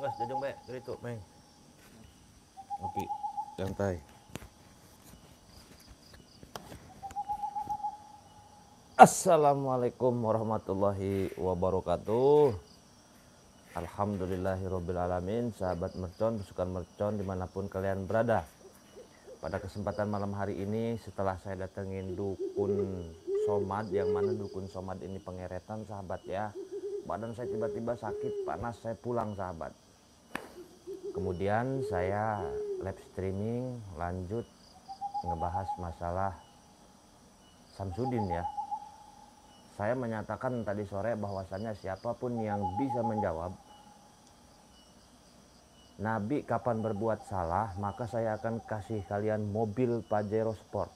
Gas jajong bae, dito, Meng. Oke, santai. Assalamualaikum warahmatullahi wabarakatuh. Alhamdulillahirobbilalamin. Sahabat mercon, pasukan mercon dimanapun kalian berada. Pada kesempatan malam hari ini, setelah saya datengin dukun somad, yang mana dukun somad ini pengeretan sahabat ya, badan saya tiba-tiba sakit panas, saya pulang sahabat. Kemudian saya live streaming lanjut ngebahas masalah Samsudin ya. Saya menyatakan tadi sore bahwasannya siapapun yang bisa menjawab Nabi kapan berbuat salah, maka saya akan kasih kalian mobil Pajero Sport.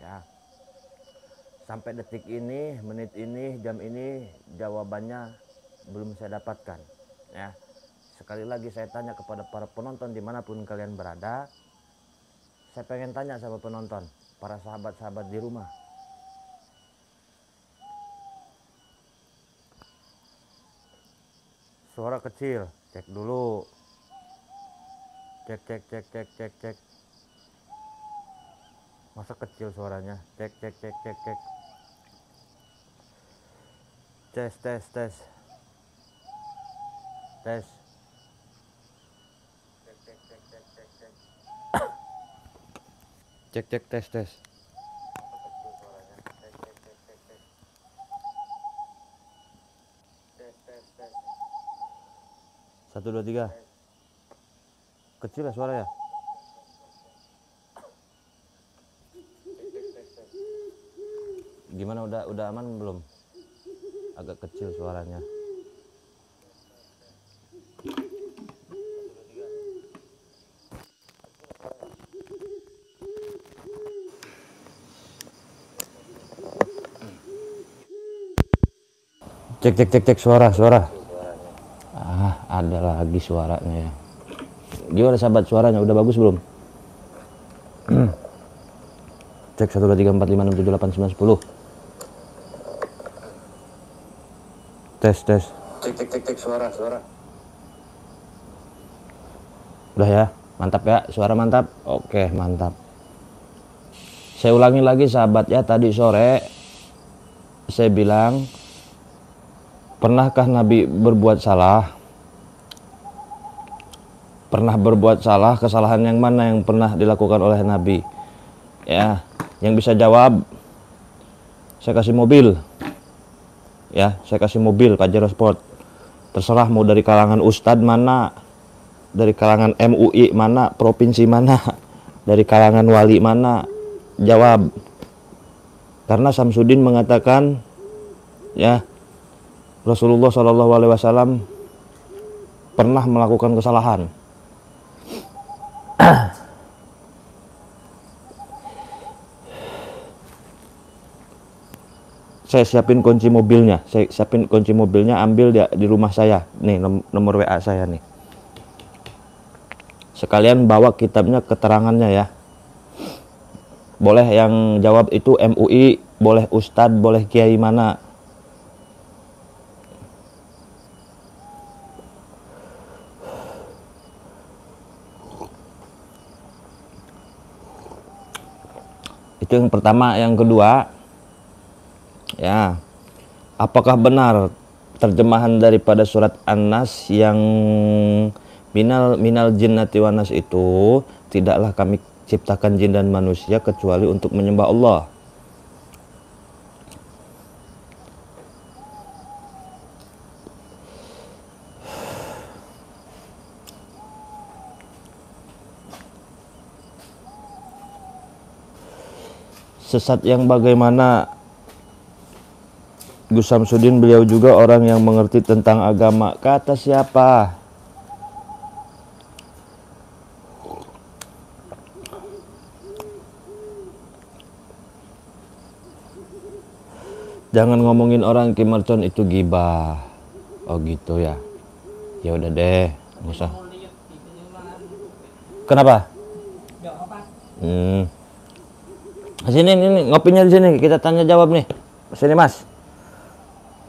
Ya. Sampai detik ini, menit ini, jam ini jawabannya belum saya dapatkan. Ya. Sekali lagi saya tanya kepada para penonton dimanapun kalian berada. Saya pengen tanya sama penonton, para sahabat-sahabat di rumah. Suara kecil, cek dulu. Cek. Masa kecil suaranya? Cek. Tes. Cek tes. 1, 2, 3. Kecil ya suara ya? Gimana, udah aman belum? Agak kecil suaranya. Cek suara. Ada lagi suaranya ya. Gimana sahabat, suaranya udah bagus belum? Cek 1, 2, 3, 4, 5, 6, 7, 8, 9, 10. Tes. Cek suara. Udah ya, mantap ya, suara mantap. Oke, mantap. Saya ulangi lagi sahabat ya, tadi sore saya bilang, pernahkah Nabi berbuat salah? Pernah berbuat salah, kesalahan yang mana yang pernah dilakukan oleh Nabi? Ya, yang bisa jawab saya kasih mobil. Ya, saya kasih mobil Pajero Sport. Terserah mau dari kalangan ustadz mana, dari kalangan MUI mana, provinsi mana, dari kalangan wali mana, jawab. Karena Samsudin mengatakan ya, Rasulullah SAW pernah melakukan kesalahan. Saya siapin kunci mobilnya. Ambil di rumah saya. Nih nomor WA saya nih. Sekalian bawa kitabnya, keterangannya ya. Boleh yang jawab itu MUI, boleh ustadz, boleh kiai mana. Itu yang pertama. Yang kedua, ya, apakah benar terjemahan daripada surat An-Nas yang minal jinnati wan nas itu, tidaklah kami ciptakan jin dan manusia kecuali untuk menyembah Allah. Sesat yang bagaimana? Gus Samsudin, beliau juga orang yang mengerti tentang agama. Kata siapa? Jangan ngomongin orang Ki Mercon, itu gibah. Oh gitu ya. Ya udah deh, nggak usah. Kenapa? Sini ngopinya di sini, kita tanya jawab nih. Sini Mas.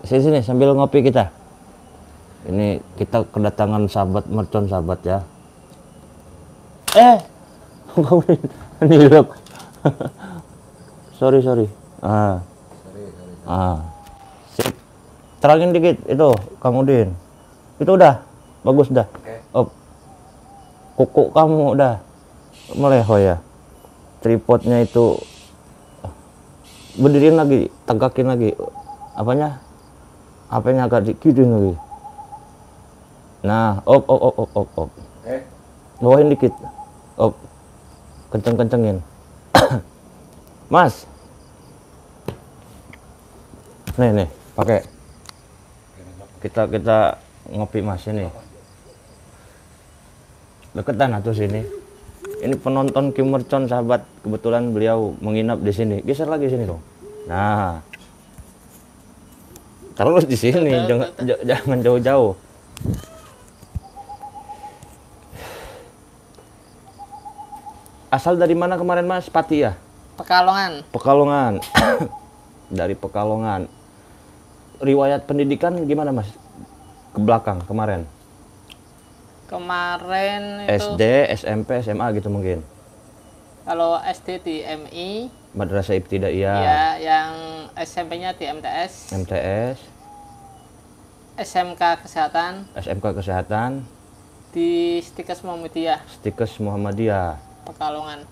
Sini sambil ngopi kita. Ini kita kedatangan sahabat mercon sahabat ya. Ini look. sorry. Sip. Terangin dikit itu, Kang Udin. Itu udah, bagus dah. Oh, kuku kamu udah meleho ya. Tripodnya itu berdiriin lagi, tegakin lagi. Apanya? HP-nya agak dikitin lagi. Nah, op. Bawain dikit. Op. Kenceng-kencengin. Mas. Nih, pakai. Kita ngopi Mas ini. Deketan atuh sini. Ini penonton Kim Mercon sahabat, kebetulan beliau menginap di sini. Geser lagi sini dong. Nah. Terus di sini, jangan jauh-jauh. Asal dari mana kemarin Mas? Pati ya? Pekalongan. Dari Pekalongan. Riwayat pendidikan gimana Mas? Ke belakang kemarin? Kemarin itu SD, SMP, SMA gitu mungkin? kalau SD di MI, Madrasah Ibtidaiyah. ya, yang SMP-nya di MTS, SMK Kesehatan di Stikes Muhammadiyah.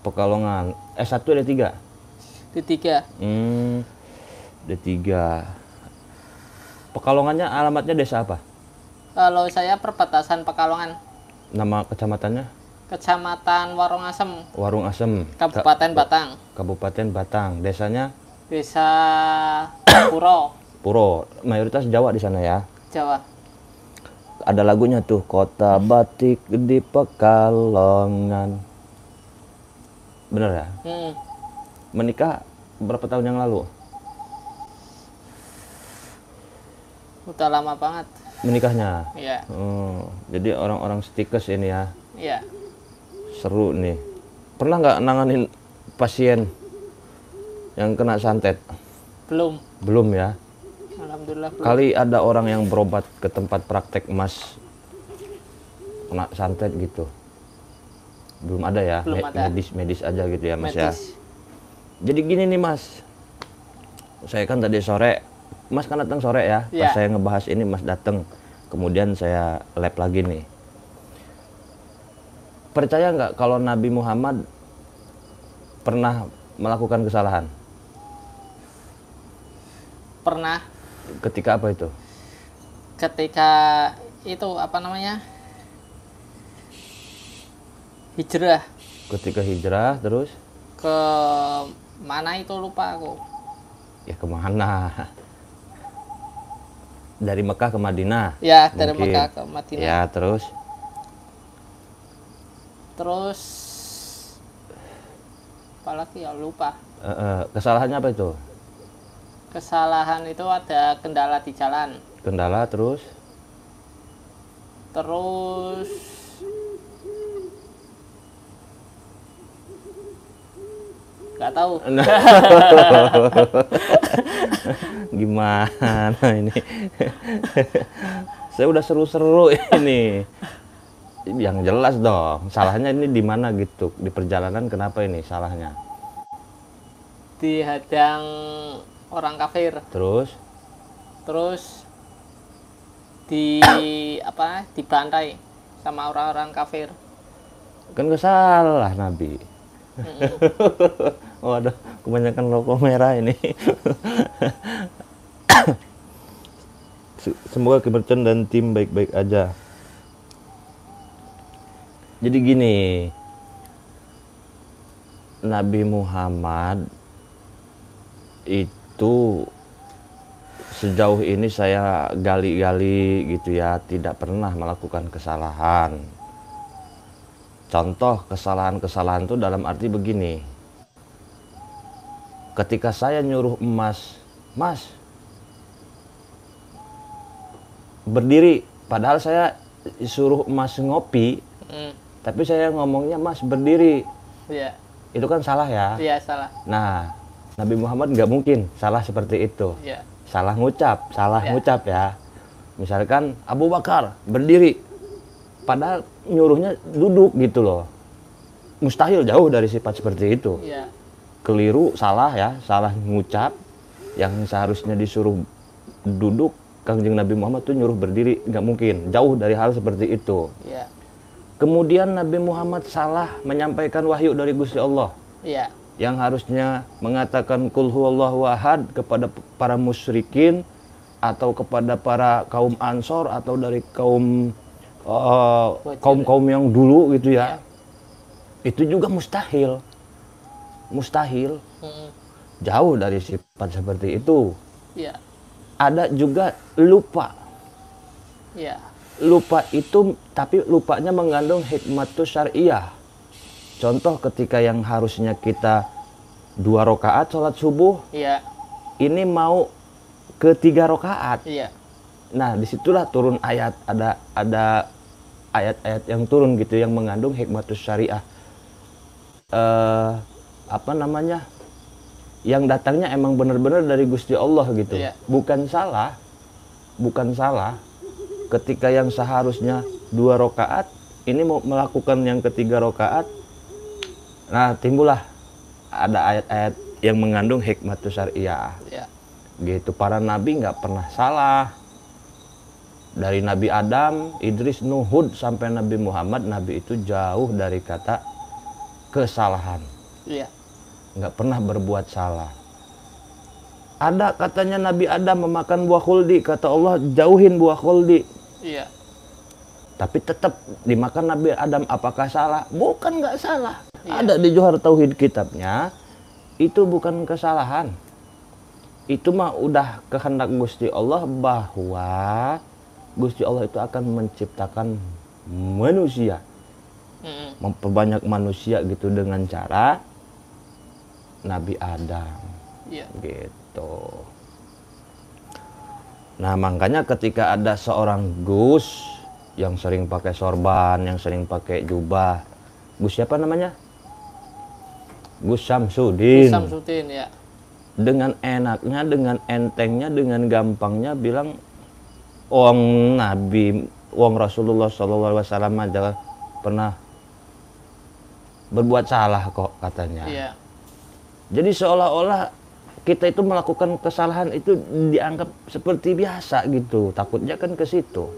Pekalongan. S1 ada 3? D3. D3. Pekalongannya alamatnya desa apa? Kalau saya perbatasan Pekalongan, Nama kecamatannya? Kecamatan Warung Asem. Kabupaten Batang. Desanya? Desa Puro. Mayoritas Jawa di sana ya? Jawa. Ada lagunya tuh, Kota Batik di Pekalongan. Bener ya? Menikah berapa tahun yang lalu? Udah lama banget. Menikahnya? Iya. Jadi orang-orang Stikes ini ya? Iya. Seru nih. Pernah nggak nanganin pasien yang kena santet? Belum ya? Alhamdulillah belum. Kali ada orang yang berobat ke tempat praktek Mas kena santet gitu? Belum ada ya? Belum ada. Medis aja gitu ya Mas ya? Medis. Jadi gini nih Mas, saya kan tadi sore, Mas kan datang sore ya? Iya. Pas saya ngebahas ini Mas datang, kemudian saya lab lagi nih. Percaya nggak kalau Nabi Muhammad pernah melakukan kesalahan? Pernah. Ketika apa itu? Ketika itu apa namanya? Hijrah. Ketika hijrah terus? Ke mana itu lupa aku. Ya kemana? Dari Mekah ke Madinah? Ya, dari mungkin. Mekah ke Madinah. Ya, terus? Terus apalagi ya lupa. Kesalahannya apa itu? Kesalahan itu ada kendala di jalan. Kendala terus? Terus nggak tahu. Gimana ini? Saya udah seru-seru ini. Yang jelas dong. Salahnya ini di mana gitu? Di perjalanan kenapa ini salahnya? Dihadang orang kafir. Terus? Dibantai sama orang-orang kafir. Kan gak salah Nabi. Waduh, kebanyakan rokok merah ini. Semoga Kim Mercon dan tim baik-baik aja. Jadi gini, Nabi Muhammad itu sejauh ini saya gali-gali gitu ya, tidak pernah melakukan kesalahan. Contoh kesalahan-kesalahan itu dalam arti begini. Ketika saya nyuruh Mas berdiri, padahal saya suruh Mas ngopi, tapi saya ngomongnya Mas berdiri. Iya. Itu kan salah ya? Iya, salah. Nah, Nabi Muhammad nggak mungkin salah seperti itu. Iya. Salah ngucap ya. Misalkan Abu Bakar berdiri, padahal nyuruhnya duduk gitu loh. Mustahil, jauh dari sifat seperti itu. Iya. Keliru, salah ya, salah ngucap. Yang seharusnya disuruh duduk, Kangjeng Nabi Muhammad tuh nyuruh berdiri, nggak mungkin. Jauh dari hal seperti itu. Iya. Kemudian Nabi Muhammad salah menyampaikan wahyu dari Gusti Allah. Iya. Yang harusnya mengatakan Qul huwallahu ahad kepada para musyrikin atau kepada para kaum Ansor atau dari kaum yang dulu gitu ya. Itu juga mustahil. Mustahil. Jauh dari sifat seperti itu. Iya. Ada juga lupa. Iya. Lupa itu, tapi lupanya mengandung hikmatus syariah. Contoh ketika yang harusnya kita 2 rakaat sholat subuh, Iya. ini mau ke 3 rakaat. Iya. Nah, disitulah turun ayat, ada ayat-ayat yang turun gitu yang mengandung hikmatus syariah. Apa namanya? Yang datangnya emang benar-benar dari Gusti Allah gitu. Iya. Bukan salah. Bukan salah. Ketika yang seharusnya 2 rakaat, ini mau melakukan yang ketiga rakaat. Nah, timbullah ada ayat-ayat yang mengandung hikmatus syariah. Iya. Gitu, para nabi nggak pernah salah. Dari Nabi Adam, Idris, Nuh, Hud sampai Nabi Muhammad, Nabi itu jauh dari kata kesalahan. Iya. Nggak pernah berbuat salah. Ada katanya Nabi Adam memakan buah khuldi, kata Allah jauhin buah khuldi. Iya. Tapi tetap dimakan Nabi Adam, apakah salah? Bukan, nggak salah. Iya. Ada di Johar Tauhid kitabnya, itu bukan kesalahan. Itu mah udah kehendak Gusti Allah bahwa Gusti Allah itu akan menciptakan manusia. Memperbanyak manusia gitu dengan cara Nabi Adam. Iya. Gitu. Nah, makanya ketika ada seorang Gus yang sering pakai sorban, yang sering pakai jubah. Gus siapa namanya? Gus Samsudin. Samsudin ya. Dengan enaknya, dengan entengnya, dengan gampangnya bilang wong Nabi, wong Rasulullah SAW aja pernah berbuat salah kok katanya. Iya. Jadi seolah-olah kita itu melakukan kesalahan itu dianggap seperti biasa gitu. Takutnya kan ke situ.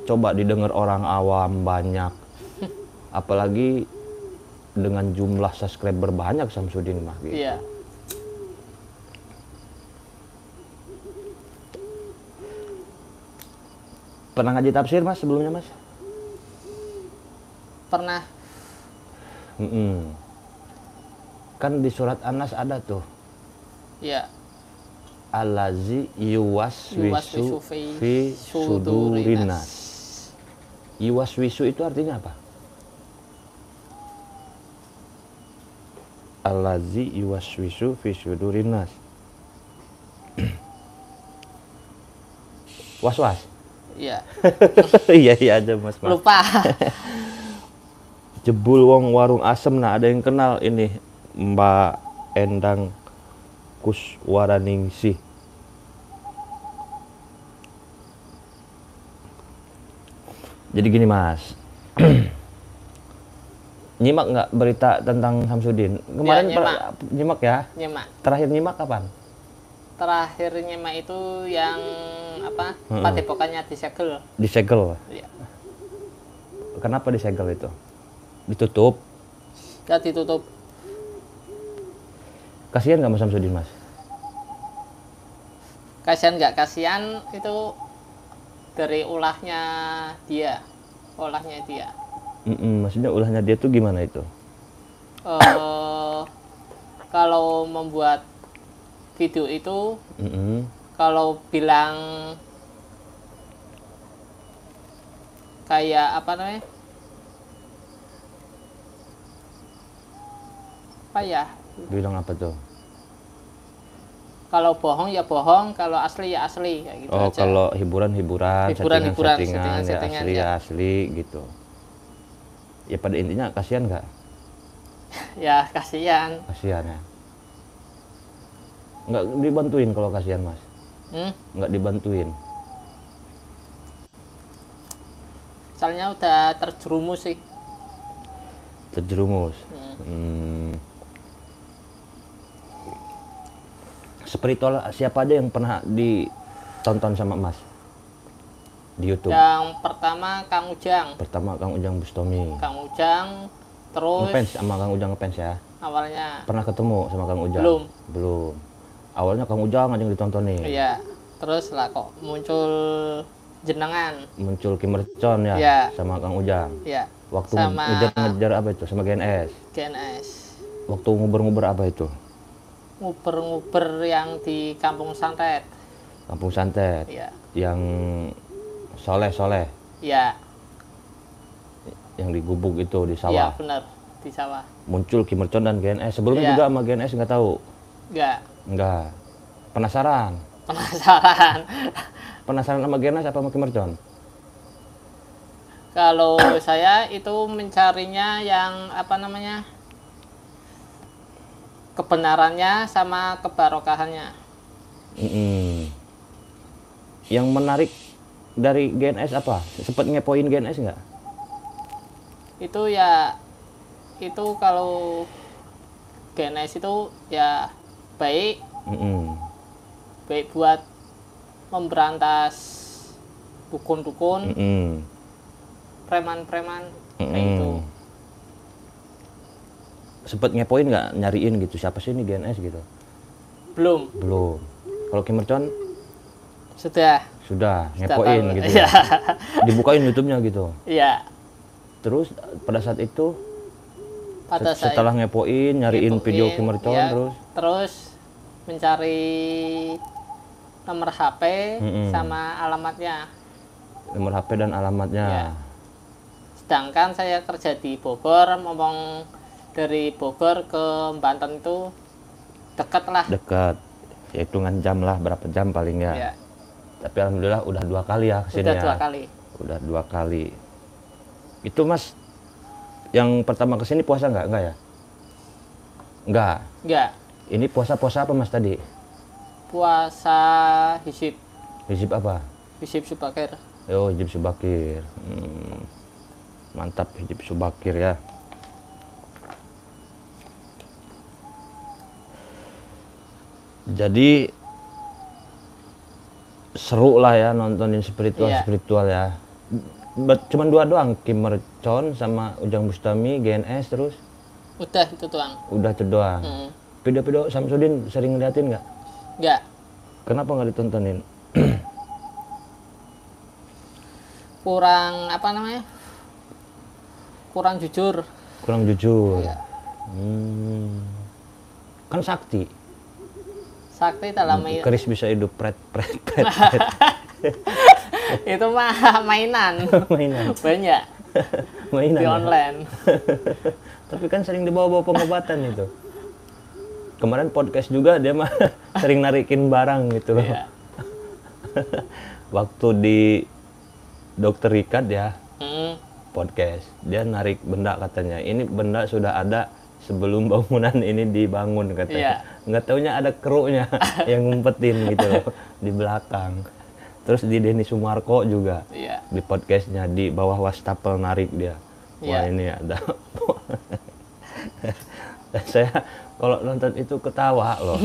Coba didengar orang awam banyak. Apalagi dengan jumlah subscriber banyak Samsudin mah gitu. Iya. Pernah ngaji tafsir Mas sebelumnya Mas? Pernah. Kan di surat An-Nas ada tuh. Iya. Allazi yuwaswisu fi sudurinas. Yuwaswisu itu artinya apa? Allazi yuwaswisu fi sudurinas. Was-was. Iya. Iya aja Mas. Lupa. Jebul wong warung asem, nah ada yang kenal ini Mbak Endang Kuswaraningsih. Jadi gini Mas, nyimak nggak berita tentang Samsudin? Kemarin Ya, nyimak ya? Nyimak. Terakhir nyimak kapan? Terakhir nyimak itu yang apa? Padepokannya disegel. Disegel. Iya. Kenapa disegel itu? Ditutup. Ya ditutup. Kasihan nggak Mas Samsudin Mas? Kasihan nggak kasihan itu dari ulahnya dia. Maksudnya ulahnya dia tuh gimana itu? Kalau membuat video itu, kalau bilang kayak apa namanya? Apa ya? Bilang apa tuh? Kalau bohong ya bohong, kalau asli ya asli, kayak gitu Oh, aja. kalau hiburan, Hiburan, settingan, ya settingan, asli ya. ya asli gitu. Ya pada intinya kasihan nggak? Ya kasihan. Kasihan ya. Nggak dibantuin kalau kasihan Mas? Nggak dibantuin. Soalnya udah terjerumus sih. Terjerumus. Spiritual siapa aja yang pernah ditonton sama Mas di YouTube? Yang pertama Kang Ujang. Pertama Kang Ujang Bustami. Kang Ujang, terus Ngefans sama Kang Ujang, ngefans ya. awalnya Pernah ketemu sama Kang Ujang? Belum. Belum. Awalnya Kang Ujang aja yang ditontonin. iya. Terus lah kok muncul jenengan. Muncul Kim Mercon ya, Iya. sama Kang Ujang. Ya, Waktu sama ngejar-ngejar apa itu sama GNS? GNS. Waktu nguber-nguber apa itu? Nguber-nguber yang di Kampung Santet. Kampung Santet. Iya. Yang soleh-soleh, Iya. yang di gubuk itu di Iya, sawah. benar. Di sawah. Muncul Kim Mercon dan GNS. Sebelumnya Iya. juga sama GNS nggak tahu? Enggak. Enggak. Penasaran? Penasaran. Penasaran sama GNS apa sama Kim Mercon? Kalau saya itu mencarinya yang apa namanya? Kebenarannya sama kebarokahannya. Yang menarik dari GNS apa? Sempet ngepoin GNS nggak? Itu ya, itu kalau GNS itu ya baik baik buat memberantas dukun-dukun, preman-preman kayak itu. Sempet ngepoin nggak, nyariin gitu siapa sih ini GNS gitu? Belum. Belum. Kalau Kim Mercon Sudah sudah tahu. ngepoin gitu Iya. ya. Dibukain YouTube-nya gitu. Iya. Terus pada saat itu Pada saat setelah ngepoin, nyariin ngepoin, video Kim Mercon ya, terus mencari nomor HP sama alamatnya. nomor HP dan alamatnya. Ya. Sedangkan saya kerja di Bogor, ngomong dari Bogor ke Banten itu dekat lah. Dekat. Ya hitungan jam lah, berapa jam paling ya. Ya, Tapi alhamdulillah udah 2 kali ya kesini udah ya. 2 kali. Udah 2 kali. Itu Mas yang pertama kesini puasa nggak? Enggak ya? Enggak. Enggak. Ini puasa-puasa apa Mas tadi? Puasa Hizib. Hizib apa? Hizib Subakir. Oh, Hizib Subakir. Mantap Hizib Subakir ya. Jadi seru lah ya nontonin spiritual ya. Cuman 2 doang, Kim Mercon sama Ujang Bustami, GNS terus. Udah itu doang. Udah itu doang. Video-video Samsudin sering ngeliatin nggak? Enggak. Kenapa nggak ditontonin? Kurang apa namanya? Kurang jujur. Kurang jujur. Iya. Kan sakti. Sakti dalam Keris bisa hidup pret. itu mah mainan. Mainan. Banyak Mainan. di ya? online. Tapi kan sering dibawa-bawa pengobatan itu. Kemarin podcast juga dia mah sering narikin barang gitu loh. Iya. Waktu di Dokter Rikat ya, Mm. podcast. Dia narik benda katanya. Ini benda sudah ada sebelum bangunan ini dibangun katanya. Nggak taunya ada keruknya yang ngumpetin gitu loh di belakang. Terus di Denny Sumarko juga. Iya. Di podcastnya di bawah wastafel narik dia. Wah Iya. ini ada. Dan saya kalau nonton itu ketawa loh.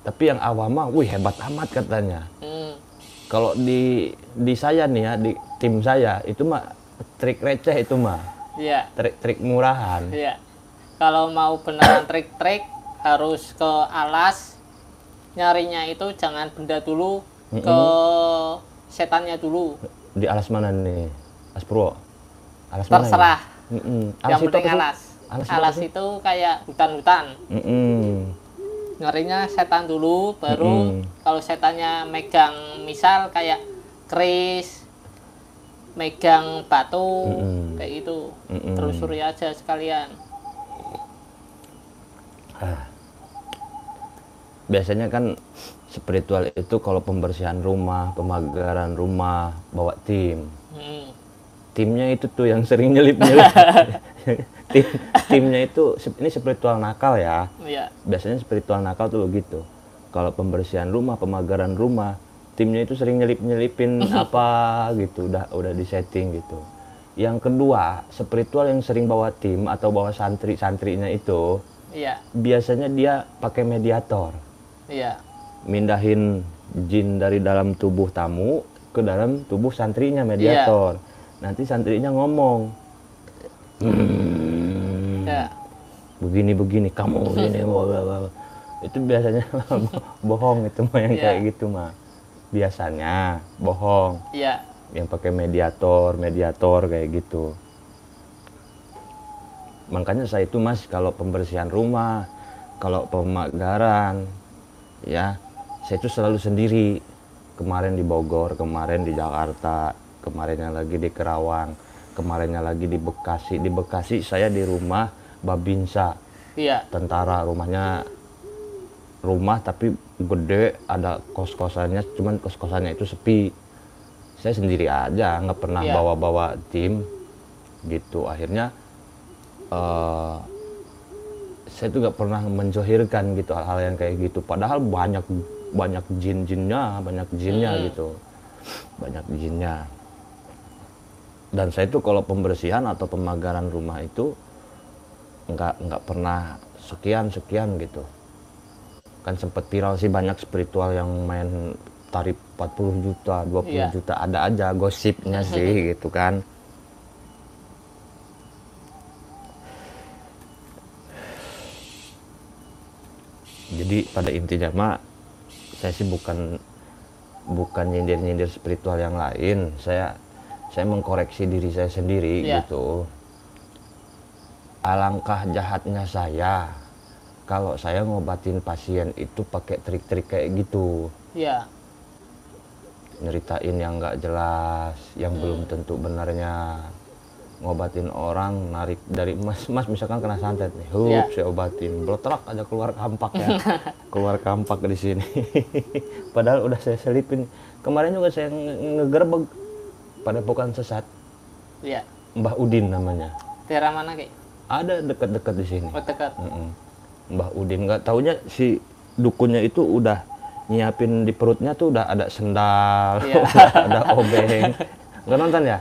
Tapi yang awam mah, wih hebat amat katanya. Kalau di saya nih ya, di tim saya itu mah trik receh itu mah. Iya. Trik murahan. Iya. Kalau mau beneran trik-trik harus ke alas. Nyarinya itu jangan benda dulu, ke setannya dulu. Di alas mana nih? Alas Purwo? Alas mana Terserah. ini? Yang itu penting apa sih? alas. Alas Alas itu kayak hutan-hutan. Nyarinya setan dulu, baru kalau setannya megang misal kayak keris, megang batu, kayak gitu. Telusuri aja sekalian. Biasanya kan spiritual itu kalau pembersihan rumah, pemagaran rumah, bawa tim. Timnya itu tuh yang sering nyelip-nyelip. Timnya itu, ini spiritual nakal ya. Iya. Biasanya spiritual nakal tuh begitu. Kalau pembersihan rumah, pemagaran rumah, timnya itu sering nyelip-nyelipin apa gitu, udah disetting gitu. Yang kedua, spiritual yang sering bawa tim atau bawa santri-santrinya itu, Iya. biasanya dia pakai mediator. Iya. Mindahin jin dari dalam tubuh tamu ke dalam tubuh santrinya, mediator. Nanti santrinya ngomong, Ya. begini, kamu begini, itu biasanya bohong itu mah yang kayak gitu mah. Biasanya bohong. Iya. Yang pakai mediator kayak gitu. Makanya saya itu Mas, kalau pembersihan rumah, kalau pemagaran, ya saya itu selalu sendiri. Kemarin di Bogor, kemarin di Jakarta, kemarinnya lagi di Kerawang, kemarinnya lagi di Bekasi. Di Bekasi saya di rumah Babinsa, Iya. tentara. Rumah tapi gede, ada kos-kosannya, cuman kos-kosannya itu sepi. Saya sendiri aja, nggak pernah bawa-bawa tim gitu. Akhirnya saya tuh nggak pernah menjohirkan gitu hal-hal yang kayak gitu. Padahal banyak jinnya gitu, banyak jinnya. Dan saya tuh kalau pembersihan atau pemagaran rumah itu nggak pernah sekian gitu. Kan sempat viral sih, banyak spiritual yang main tarif 40 juta, 20 juta, ada aja gosipnya sih gitu kan. Jadi pada intinya mah saya sih bukan nyindir spiritual yang lain. Saya mengkoreksi diri saya sendiri gitu. Alangkah jahatnya saya kalau saya ngobatin pasien itu pakai trik-trik kayak gitu. Iya. Nyeritain yang nggak jelas, yang belum tentu benarnya. Ngobatin orang, narik dari mas misalkan kena santet nih, saya obatin, blotrok aja keluar kampak ya. Keluar kampak di sini. Padahal udah saya selipin. Kemarin juga saya ngegerbek pada Padepokan Sesat. Iya. Mbah Udin namanya. Daerah mana, Ki? Ada dekat-dekat di sini. Oh, dekat. Mbah Udin, nggak taunya si dukunnya itu udah nyiapin di perutnya tuh udah ada sendal, ada obeng. Nggak nonton ya?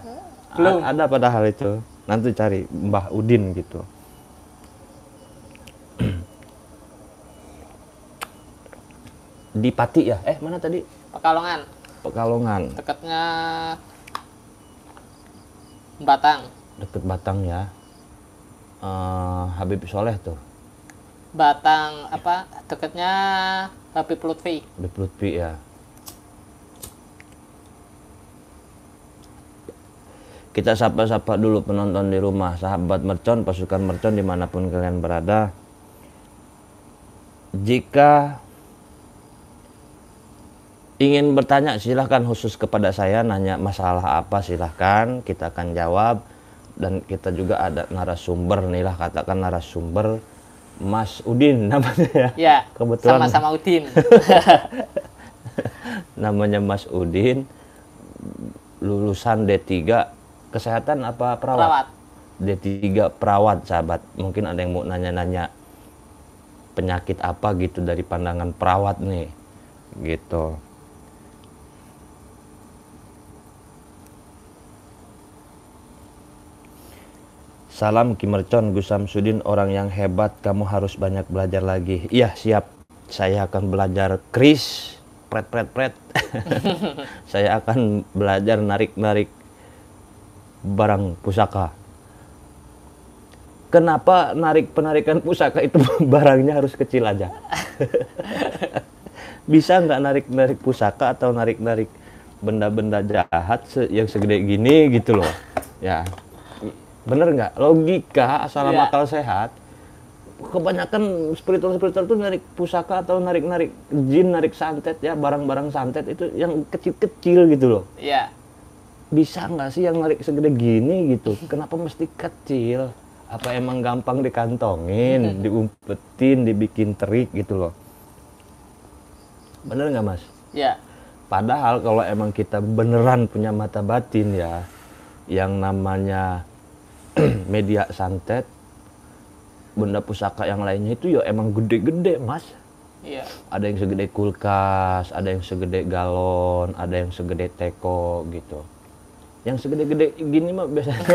Belum. Ada padahal itu. Nanti cari Mbah Udin gitu. Di Pati ya? Mana tadi? Pekalongan. Pekalongan. Dekatnya Batang. Deket Batang ya. Habib Soleh tuh. Batang apa? Dekatnya Habib Lutfi. Habib Lutfi ya. Kita sapa-sapa dulu penonton di rumah, sahabat mercon, pasukan mercon dimanapun kalian berada. Jika ingin bertanya silahkan, khusus kepada saya, nanya masalah apa silahkan, kita akan jawab. Dan kita juga ada narasumber nih lah, katakan narasumber Mas Udin namanya ya. Ya, kebetulan sama-sama Udin. Namanya Mas Udin, lulusan D3 kesehatan apa perawat? D3 perawat, sahabat. Mungkin ada yang mau nanya-nanya penyakit apa gitu dari pandangan perawat nih, gitu. Salam Ki Mercon, Gus Samsudin orang yang hebat, kamu harus banyak belajar lagi. Iya siap, saya akan belajar kris, pret. Saya akan belajar narik barang pusaka. Kenapa penarikan pusaka itu barangnya harus kecil aja? Bisa nggak narik pusaka atau narik benda-benda jahat yang segede gini gitu loh? Ya, bener nggak? Logika asal akal sehat. Kebanyakan spiritual tuh narik pusaka atau narik jin, narik santet ya, barang-barang santet itu yang kecil-kecil gitu loh. Iya. Bisa nggak sih yang narik segede gini gitu? Kenapa mesti kecil? Apa emang gampang dikantongin, diumpetin, dibikin trik gitu loh? Bener nggak Mas? Iya. Padahal kalau emang kita beneran punya mata batin ya, yang namanya media santet, benda pusaka yang lainnya itu ya emang gede-gede Mas. Iya. Ada yang segede kulkas, ada yang segede galon, ada yang segede teko gitu. Yang segede-gede gini mah biasanya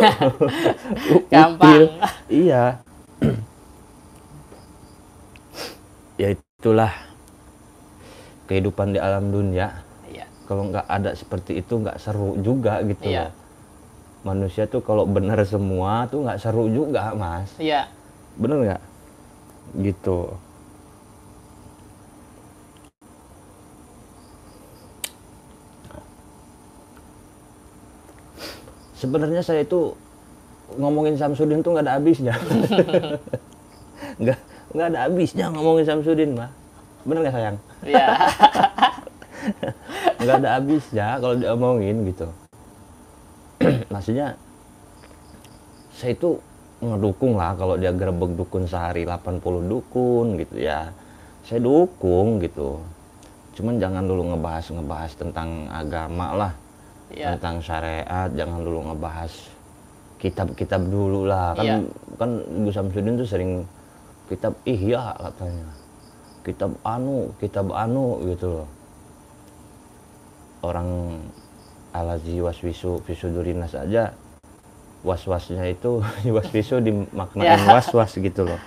Gampang. Iya. Ya itulah kehidupan di alam dunia. Iya. Kalau nggak ada seperti itu nggak seru juga gitu Iya. loh. Manusia tuh kalau benar semua tuh nggak seru juga, Mas. Iya. Bener nggak? Gitu. Sebenarnya saya itu ngomongin Samsudin tuh nggak ada habisnya. nggak nggak ada habisnya ngomongin Samsudin, mah. Bener nggak sayang? Iya. Nggak ada habisnya kalau diomongin gitu. Maksudnya saya itu ngedukung lah kalau dia gerebek dukun sehari 80 dukun gitu ya. Saya dukung gitu. Cuman jangan dulu ngebahas tentang agama lah. Iya. Tentang syariat, jangan dulu ngebahas kitab-kitab dulu lah. Kan Iya. kan Gus Samsudin tuh sering kitab Ihya katanya. Kitab anu gitu loh. Orang alazi waswisu fisudurinas aja was-wasnya itu waswisu dimaknain Ya. was-was gitu loh.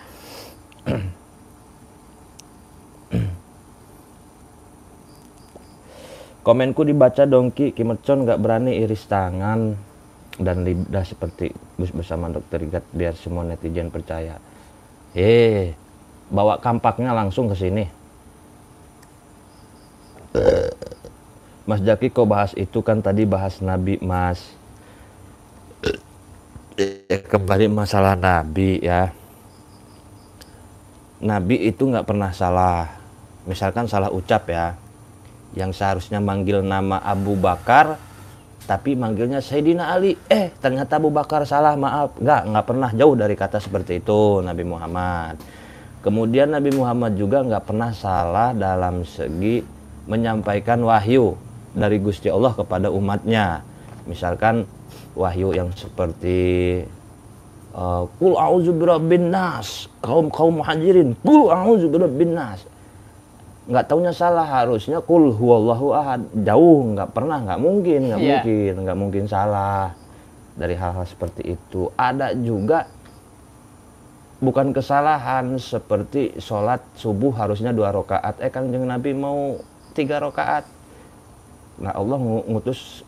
Komenku dibaca dongki, Kimercon nggak berani iris tangan dan lidah seperti Gus bersama Dokter Igat biar semua netizen percaya. Bawa kampaknya langsung ke sini. Mas Jaki kok bahas itu, kan tadi bahas Nabi, Mas. Kembali masalah Nabi ya. Nabi itu nggak pernah salah. Misalkan salah ucap ya. Yang seharusnya manggil nama Abu Bakar, tapi manggilnya Sayyidina Ali. Ternyata Abu Bakar salah, maaf. Nggak pernah jauh dari kata seperti itu Nabi Muhammad. Kemudian Nabi Muhammad juga nggak pernah salah dalam segi menyampaikan wahyu dari Gusti Allah kepada umatnya. Misalkan wahyu yang seperti Qul a'udzu birabbin nas, kaum muhajirin, Qul a'udzu birabbin nas. Nggak taunya salah, harusnya Qul huwallahu ahad. Jauh, nggak mungkin salah dari hal-hal seperti itu. Ada juga bukan kesalahan seperti sholat subuh harusnya 2 rakaat, Kanjeng Nabi mau 3 rakaat. Nah, Allah ngutus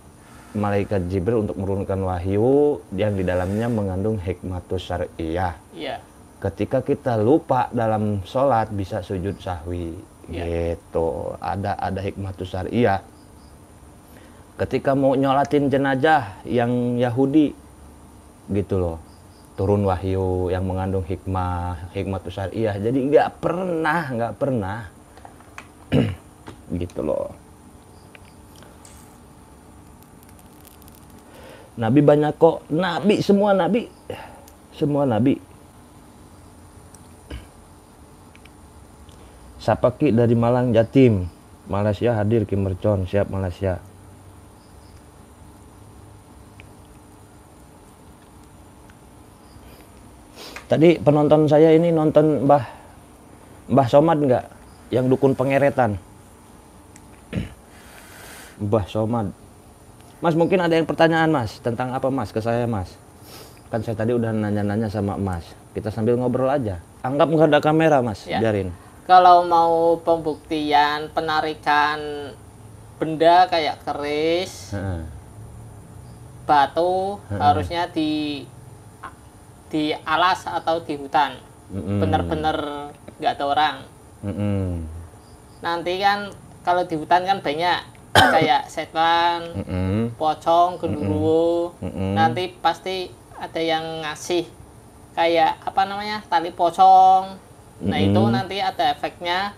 malaikat Jibril untuk menurunkan wahyu yang di dalamnya mengandung hikmatus syar'iyah. Iya. Ketika kita lupa dalam sholat bisa sujud sahwi. Gitu, ada hikmatus syar'iyah. Ketika mau nyolatin jenazah yang Yahudi gitu loh, turun wahyu yang mengandung hikmatus syar'iyah. Jadi nggak pernah gitu loh. Nabi banyak kok, semua nabi. Sapaki dari Malang Jatim, Malaysia hadir Kimercon, siap Malaysia. Tadi penonton saya ini nonton Mbah Somad nggak? Yang dukun pengeretan. Mbah Somad. Mas, mungkin ada yang pertanyaan, Mas, tentang apa, Mas, ke saya, Mas? Kan saya tadi udah nanya-nanya sama Mas. Kita sambil ngobrol aja. Anggap nggak ada kamera, Mas, Ya. biarin. Kalau mau pembuktian penarikan benda kayak keris, batu, harusnya di alas atau di hutan. Bener-bener nggak ada orang. Nanti kan kalau di hutan kan banyak kayak setan, pocong, genderuwo. Nanti pasti ada yang ngasih kayak apa namanya, tali pocong. Nah itu nanti ada efeknya.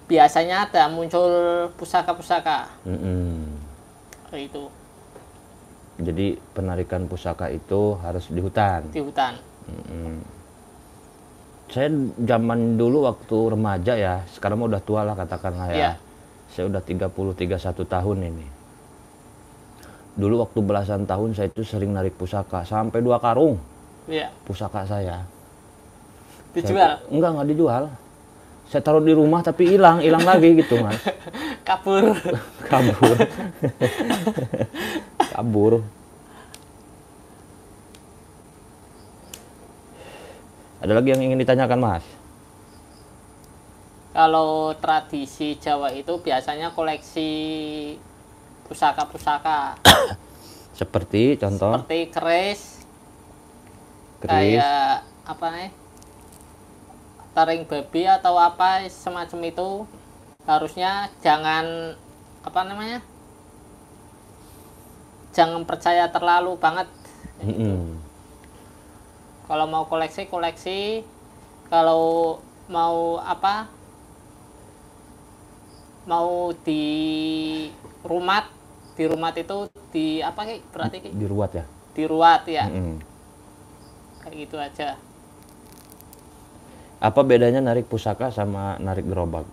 Biasanya ada muncul pusaka-pusaka. Kayak itu. Jadi penarikan pusaka itu harus di hutan. Di hutan. Saya zaman dulu waktu remaja ya, sekarang udah tua lah katakanlah ya. Iya. Saya udah 31 tahun ini. Dulu waktu belasan tahun saya itu sering narik pusaka, sampai 2 karung Iya. pusaka saya. Dijual? Enggak dijual. Saya taruh di rumah tapi hilang lagi gitu, Mas. Kabur. kabur. Ada lagi yang ingin ditanyakan, Mas? Kalau tradisi Jawa itu biasanya koleksi pusaka-pusaka. Seperti contoh? Seperti keris, Keris. kayak apa nih? Taring babi atau apa semacam itu. Harusnya jangan apa namanya? Jangan percaya terlalu banget. Kalau mau koleksi, koleksi. Kalau mau apa? Mau di rumat itu di apa kayak berarti kayak? Diruat ya? Diruat ya. Kayak gitu aja. Apa bedanya narik pusaka sama narik gerobak?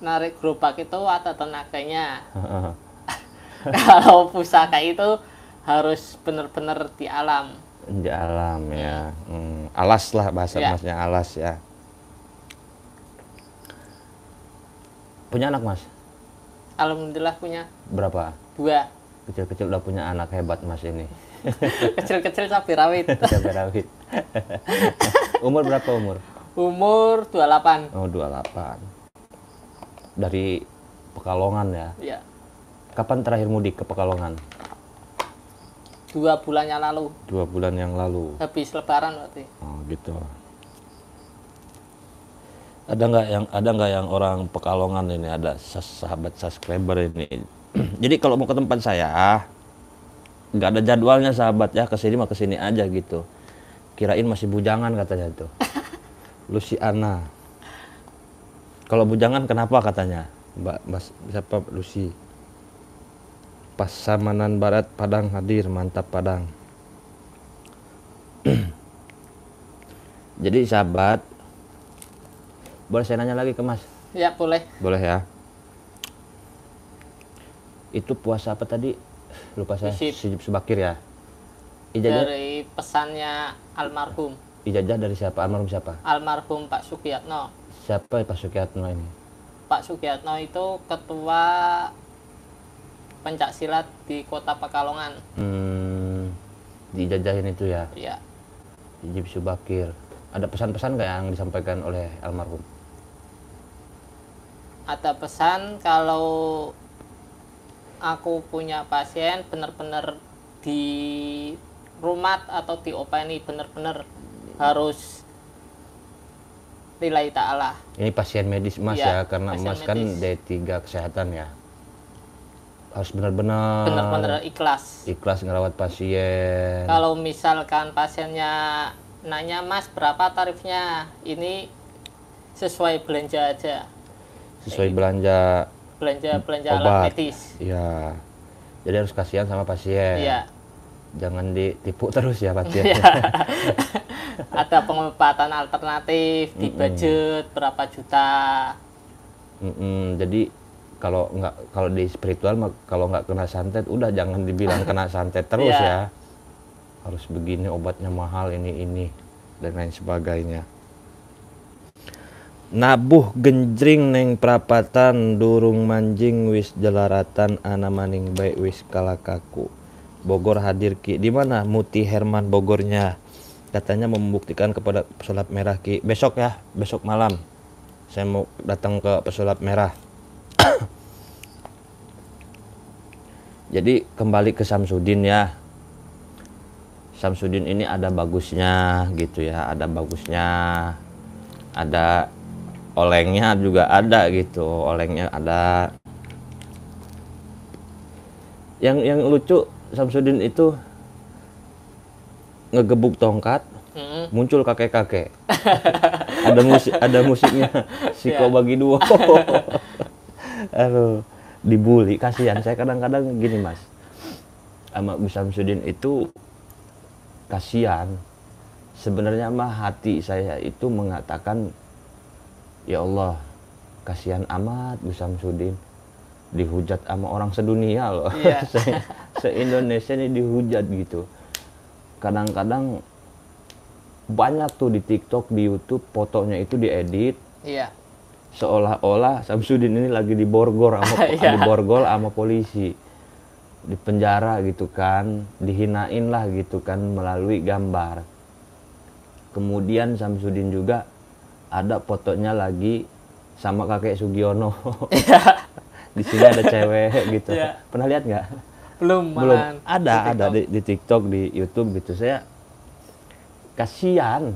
Narik gerobak itu ada tenaganya. Kalau pusaka itu harus benar-benar di alam. Di alam ya. Alas lah bahasa Ya. Masnya, alas ya. Punya anak, Mas? Alhamdulillah punya Berapa? 2. Kecil-kecil udah punya anak, hebat Mas ini. Kecil-kecil cabai rawit. Cabai rawit. Umur berapa umur? Umur 28. Oh, 28. Dari Pekalongan ya. Ya. Kapan terakhir mudik ke Pekalongan? 2 bulannya lalu. 2 bulan yang lalu. Habis lebaran berarti. Oh, gitu. Ada nggak yang orang Pekalongan ini, ada sahabat subscriber ini. Jadi kalau mau ke tempat saya nggak ada jadwalnya sahabat ya, kesini mah kesini aja gitu. Kirain masih bujangan katanya tuh. Luciana. Kalau bujangan kenapa katanya? Mbak Mas siapa Lucy? Pasamanan Barat Padang hadir, mantap Padang. Jadi sahabat, boleh saya nanya lagi ke Mas? Ya boleh. Boleh ya. Itu puasa apa tadi? Lupa saya. Sijib Subakir ya. Ijazah Dari pesannya almarhum. Ijazah dari siapa? Almarhum siapa? Almarhum Pak Sugiyatno. Siapa Pak Sukiyatno ini? Pak Sugiyatno itu ketua pencak silat di Kota Pekalongan. Dijajahin itu ya. Iya. Sijib Subakir. Ada pesan-pesan nggak yang disampaikan oleh almarhum? Ada pesan kalau aku punya pasien benar-benar di rumat atau diopeni benar-benar harus lillahi ta'ala. Ini pasien medis Mas Iya, ya, karena pasien Mas kan medis. D3 kesehatan ya. Harus benar-benar Ikhlas. ikhlas ngerawat pasien. Kalau misalkan pasiennya nanya, Mas berapa tarifnya, ini sesuai belanja aja, Sesuai belanja belanja alat medis. Iya. Jadi harus kasihan sama pasien. Iya. Jangan ditipu terus ya pasien. Iya. Ada pengobatan alternatif di budget berapa juta. Jadi kalau di spiritual kalau nggak kena santet udah jangan dibilang kena santet terus Iya. ya. Harus begini, obatnya mahal, ini dan lain sebagainya. Nabuh genjring neng prapatan durung manjing wis jelaratan ana maning baik wis kalakaku. Bogor hadir Ki. Di mana Muti Herman Bogornya? Katanya membuktikan kepada pesulap merah Ki. Besok ya, besok malam. Saya mau datang ke pesulap merah. Jadi kembali ke Samsudin ya. Samsudin ini ada bagusnya gitu ya, ada bagusnya. Ada olengnya juga ada gitu, olengnya ada. Yang lucu Samsudin itu ngegebuk tongkat, muncul kakek-kakek. ada musiknya Siko bagi dua. Aduh, dibully, kasihan. Saya kadang-kadang gini Mas, sama Gus Samsudin itu kasihan. Sebenarnya mah hati saya itu mengatakan, ya Allah, kasihan amat Gus Samsudin, dihujat sama orang sedunia loh. Iya. Se-Indonesia ini dihujat gitu. Kadang-kadang banyak tuh di TikTok, di YouTube, fotonya itu diedit. Iya. Seolah-olah Samsudin ini lagi diborgol sama Iya. diborgol sama polisi. di penjara gitu kan, dihinain lah gitu kan melalui gambar. Kemudian Samsudin juga ada fotonya lagi sama kakek Sugiono. Di sini ada cewek gitu. Iya. Pernah lihat nggak? Belum, Belum. malahan. Ada di TikTok, di YouTube gitu. Saya kasihan.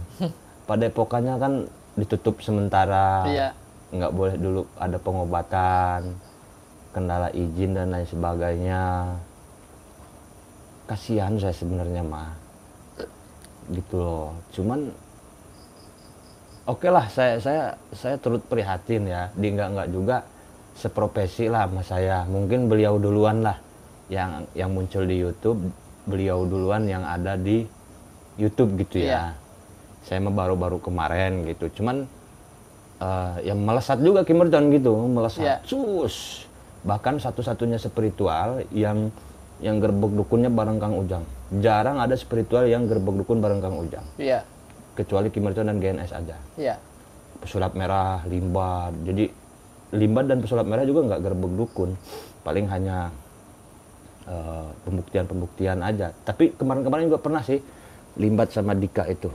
Padepokannya kan ditutup sementara. Iya. Nggak boleh dulu ada pengobatan, kendala izin dan lain sebagainya. Kasihan saya sebenarnya mah. Gitu loh. Cuman oke lah, saya turut prihatin ya. Di nggak juga seprofesi lah sama saya. Mungkin beliau duluan lah yang muncul di YouTube, beliau duluan yang ada di YouTube gitu ya. Saya mah baru-baru kemarin gitu. Cuman yang melesat juga Kim Merton gitu, melesat. Sus. Bahkan satu-satunya spiritual yang gerbek dukunnya bareng Kang Ujang. Jarang ada spiritual yang gerbek dukun bareng Kang Ujang. Iya. Kecuali Kim Merton dan GNS aja. Iya. Pesulap merah, Limbad. Jadi Limbad dan pesulap merah juga nggak gerbek dukun. Paling hanya pembuktian-pembuktian aja. Tapi kemarin-kemarin juga pernah sih Limbad sama Dika itu.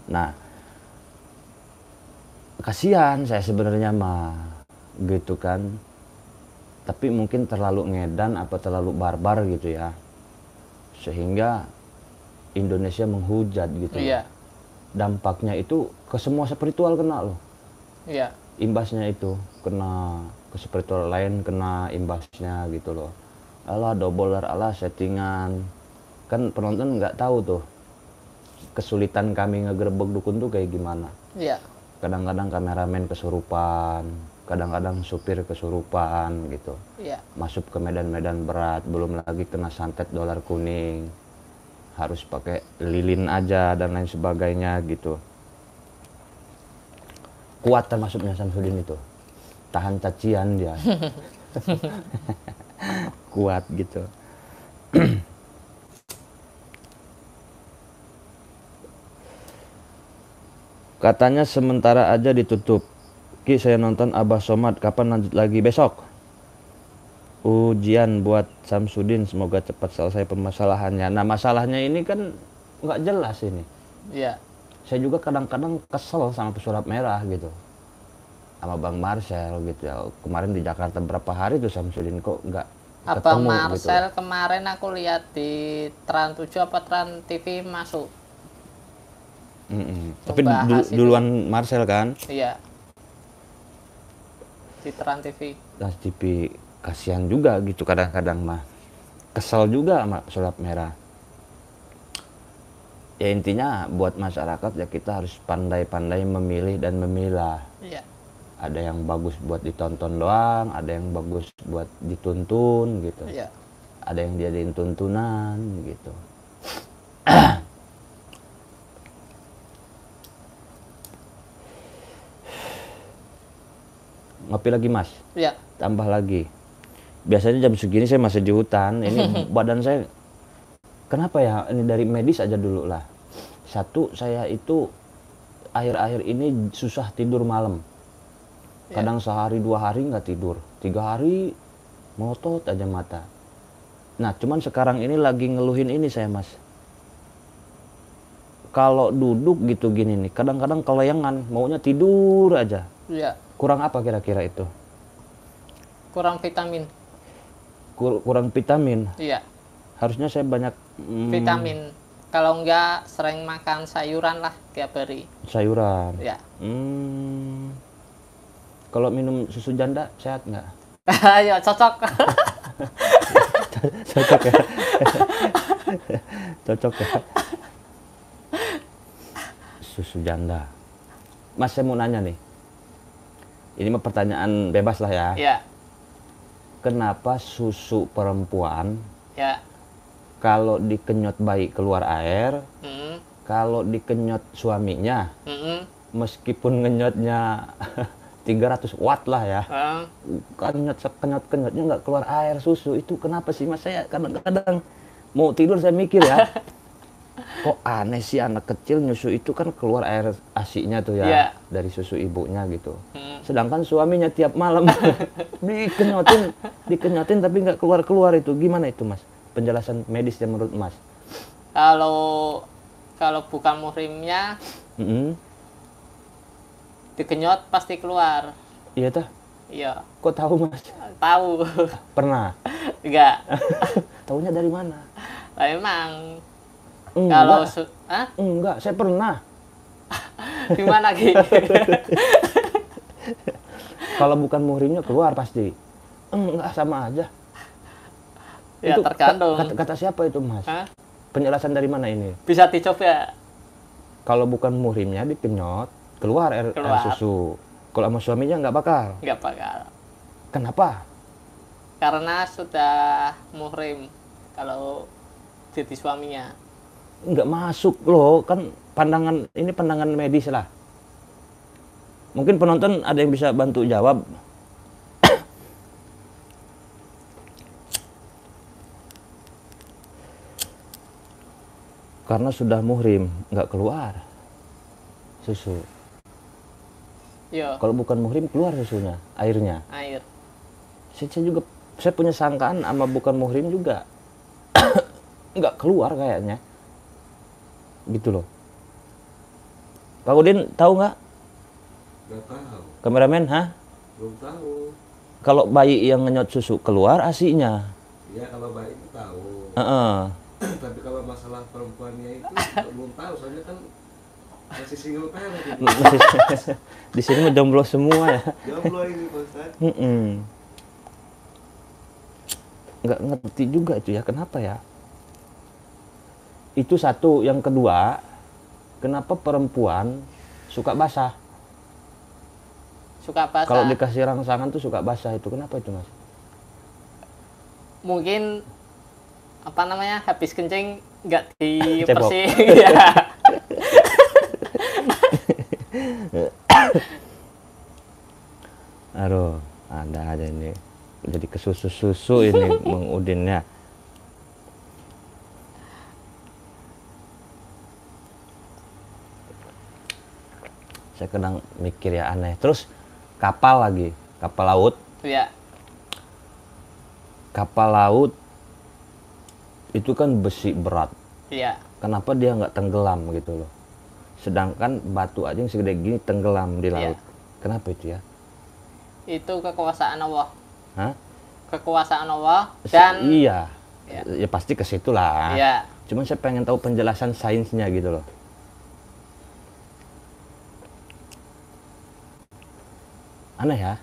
Nah, kasihan saya sebenarnya mah gitu kan. Tapi mungkin terlalu ngedan apa terlalu barbar gitu ya. Sehingga Indonesia menghujat gitu. Iya. Dampaknya itu ke semua spiritual kena loh. Iya. Imbasnya itu kena ke spiritual lain, kena imbasnya gitu loh. Alah doubler, alah settingan. Kan penonton nggak tahu tuh kesulitan kami ngegerebek dukun tuh kayak gimana. Iya. Kadang-kadang kameramen kesurupan, kadang-kadang supir kesurupan gitu. Iya. Masuk ke medan-medan berat, belum lagi kena santet dolar kuning. Harus pakai lilin aja dan lain sebagainya gitu. Kuat termasuknya Samsudin itu. Tahan cacian dia. Kuat gitu. Katanya sementara aja ditutup. Ki, saya nonton Abah Somad, kapan lanjut lagi? Besok. Ujian buat Samsudin, semoga cepat selesai permasalahannya. Nah, masalahnya ini kan nggak jelas ini. Iya. Saya juga kadang-kadang kesel sama pesulap merah gitu. Sama Bang Marcel gitu ya. Kemarin di Jakarta berapa hari tuh Samsudin kok nggak Abang ketemu Marcel gitu. kemarin aku lihat di Trans 7 apa Trans TV masuk. Tapi Membahas itu. duluan Marcel kan? Iya. Di Trans TV. Trans TV kasihan juga gitu kadang-kadang mah. Kesel juga sama pesulap merah. Ya intinya buat masyarakat ya kita harus pandai-pandai memilih dan memilah. Iya. Ada yang bagus buat ditonton doang, ada yang bagus buat dituntun gitu. Iya. Ada yang dijadiin tuntunan gitu. Ngopi lagi Mas? Iya. Tambah lagi. Biasanya jam segini saya masih di hutan. Ini badan saya kenapa ya? Ini dari medis aja dulu lah. Satu, saya itu akhir-akhir ini susah tidur malam. Kadang sehari 2 hari nggak tidur. 3 hari melotot aja mata. Nah, cuman sekarang ini lagi ngeluhin ini saya Mas. Kalau duduk gitu gini nih, kadang-kadang kelayangan, maunya tidur aja. Iya. Kurang apa kira-kira itu? Kurang vitamin. Kurang vitamin. Iya. Harusnya saya banyak Vitamin. Kalau enggak sering makan sayuran lah tiap hari. sayuran. Iya. Kalau minum susu janda sehat nggak? Ya cocok. Cocok ya. Cocok ya. Susu janda. Mas, saya mau nanya nih. Ini mah pertanyaan bebas lah ya. Iya. Kenapa susu perempuan Ya. kalau dikenyot bayi keluar air, Mm. kalau dikenyot suaminya, Mm-mm. meskipun ngenyotnya 300 watt lah ya, Ah. kenyot-kenyotnya nggak keluar air susu, itu kenapa sih Mas? Saya kadang-kadang mau tidur saya mikir ya. kok aneh sih anak kecil nyusu itu kan keluar air ASI-nya tuh ya, Iya. dari susu ibunya gitu. Sedangkan suaminya tiap malam dikenyotin tapi nggak keluar-keluar itu. Gimana itu Mas? Penjelasan medisnya menurut Mas? Kalau bukan muhrimnya Mm-mm. dikenyot pasti keluar. Iya tah? Iya, Kok tahu Mas? tahu. Pernah? Enggak. Taunya dari mana? Lah memang kalau Enggak, Hah? enggak, saya pernah. Gimana Ki? Kalau bukan muhrimnya keluar pasti. Enggak, sama aja. Ya Itu tergantung. kata siapa itu Mas? Hah? Penjelasan dari mana ini? Bisa dicoba. Kalau bukan muhrimnya dikenyot, keluar air Keluar. susu. Kalau sama suaminya nggak bakal. Enggak bakal. Kenapa? Karena sudah muhrim kalau jadi suaminya. Nggak masuk loh, kan pandangan medis lah. Mungkin penonton ada yang bisa bantu jawab. Karena sudah muhrim, nggak keluar susu. Iya, Kalau bukan muhrim keluar susunya, airnya. air. Saya punya sangkaan sama bukan muhrim juga nggak keluar kayaknya. Gitu loh. Pak Udin tahu nggak? Nggak tahu, Kameramen, hah? belum tahu. Kalau bayi yang ngenyot susu keluar ASI-nya. Ya kalau bayi itu tahu. Heeh. Tapi kalau masalah perempuannya itu belum tahu. Soalnya kan masih single parent gitu. Di sini mah jomblo semua ya. Jomblo ini Pak Ustadz. Nggak ngerti juga itu ya, kenapa ya? Itu satu. Yang kedua, kenapa perempuan suka basah? Suka basah. Kalau dikasih rangsangan tuh suka basah itu. Kenapa itu Mas? Mungkin apa namanya? Habis kencing nggak Cebok. dibersih. Ya. Aduh, ada aja ini. Jadi kesusu-susu ini Mang Udinnya. Saya kadang mikir ya aneh. Terus kapal lagi, kapal laut. Ya. Kapal laut itu kan besi berat. Iya. Kenapa dia nggak tenggelam gitu loh? Sedangkan batu aja yang segede gini tenggelam di laut. Kenapa itu ya? Itu kekuasaan Allah. Hah? Kekuasaan Allah dan Iya. Ya. Ya pasti ke situ lah. Iya. Cuman saya pengen tahu penjelasan sainsnya gitu loh. Aneh ya.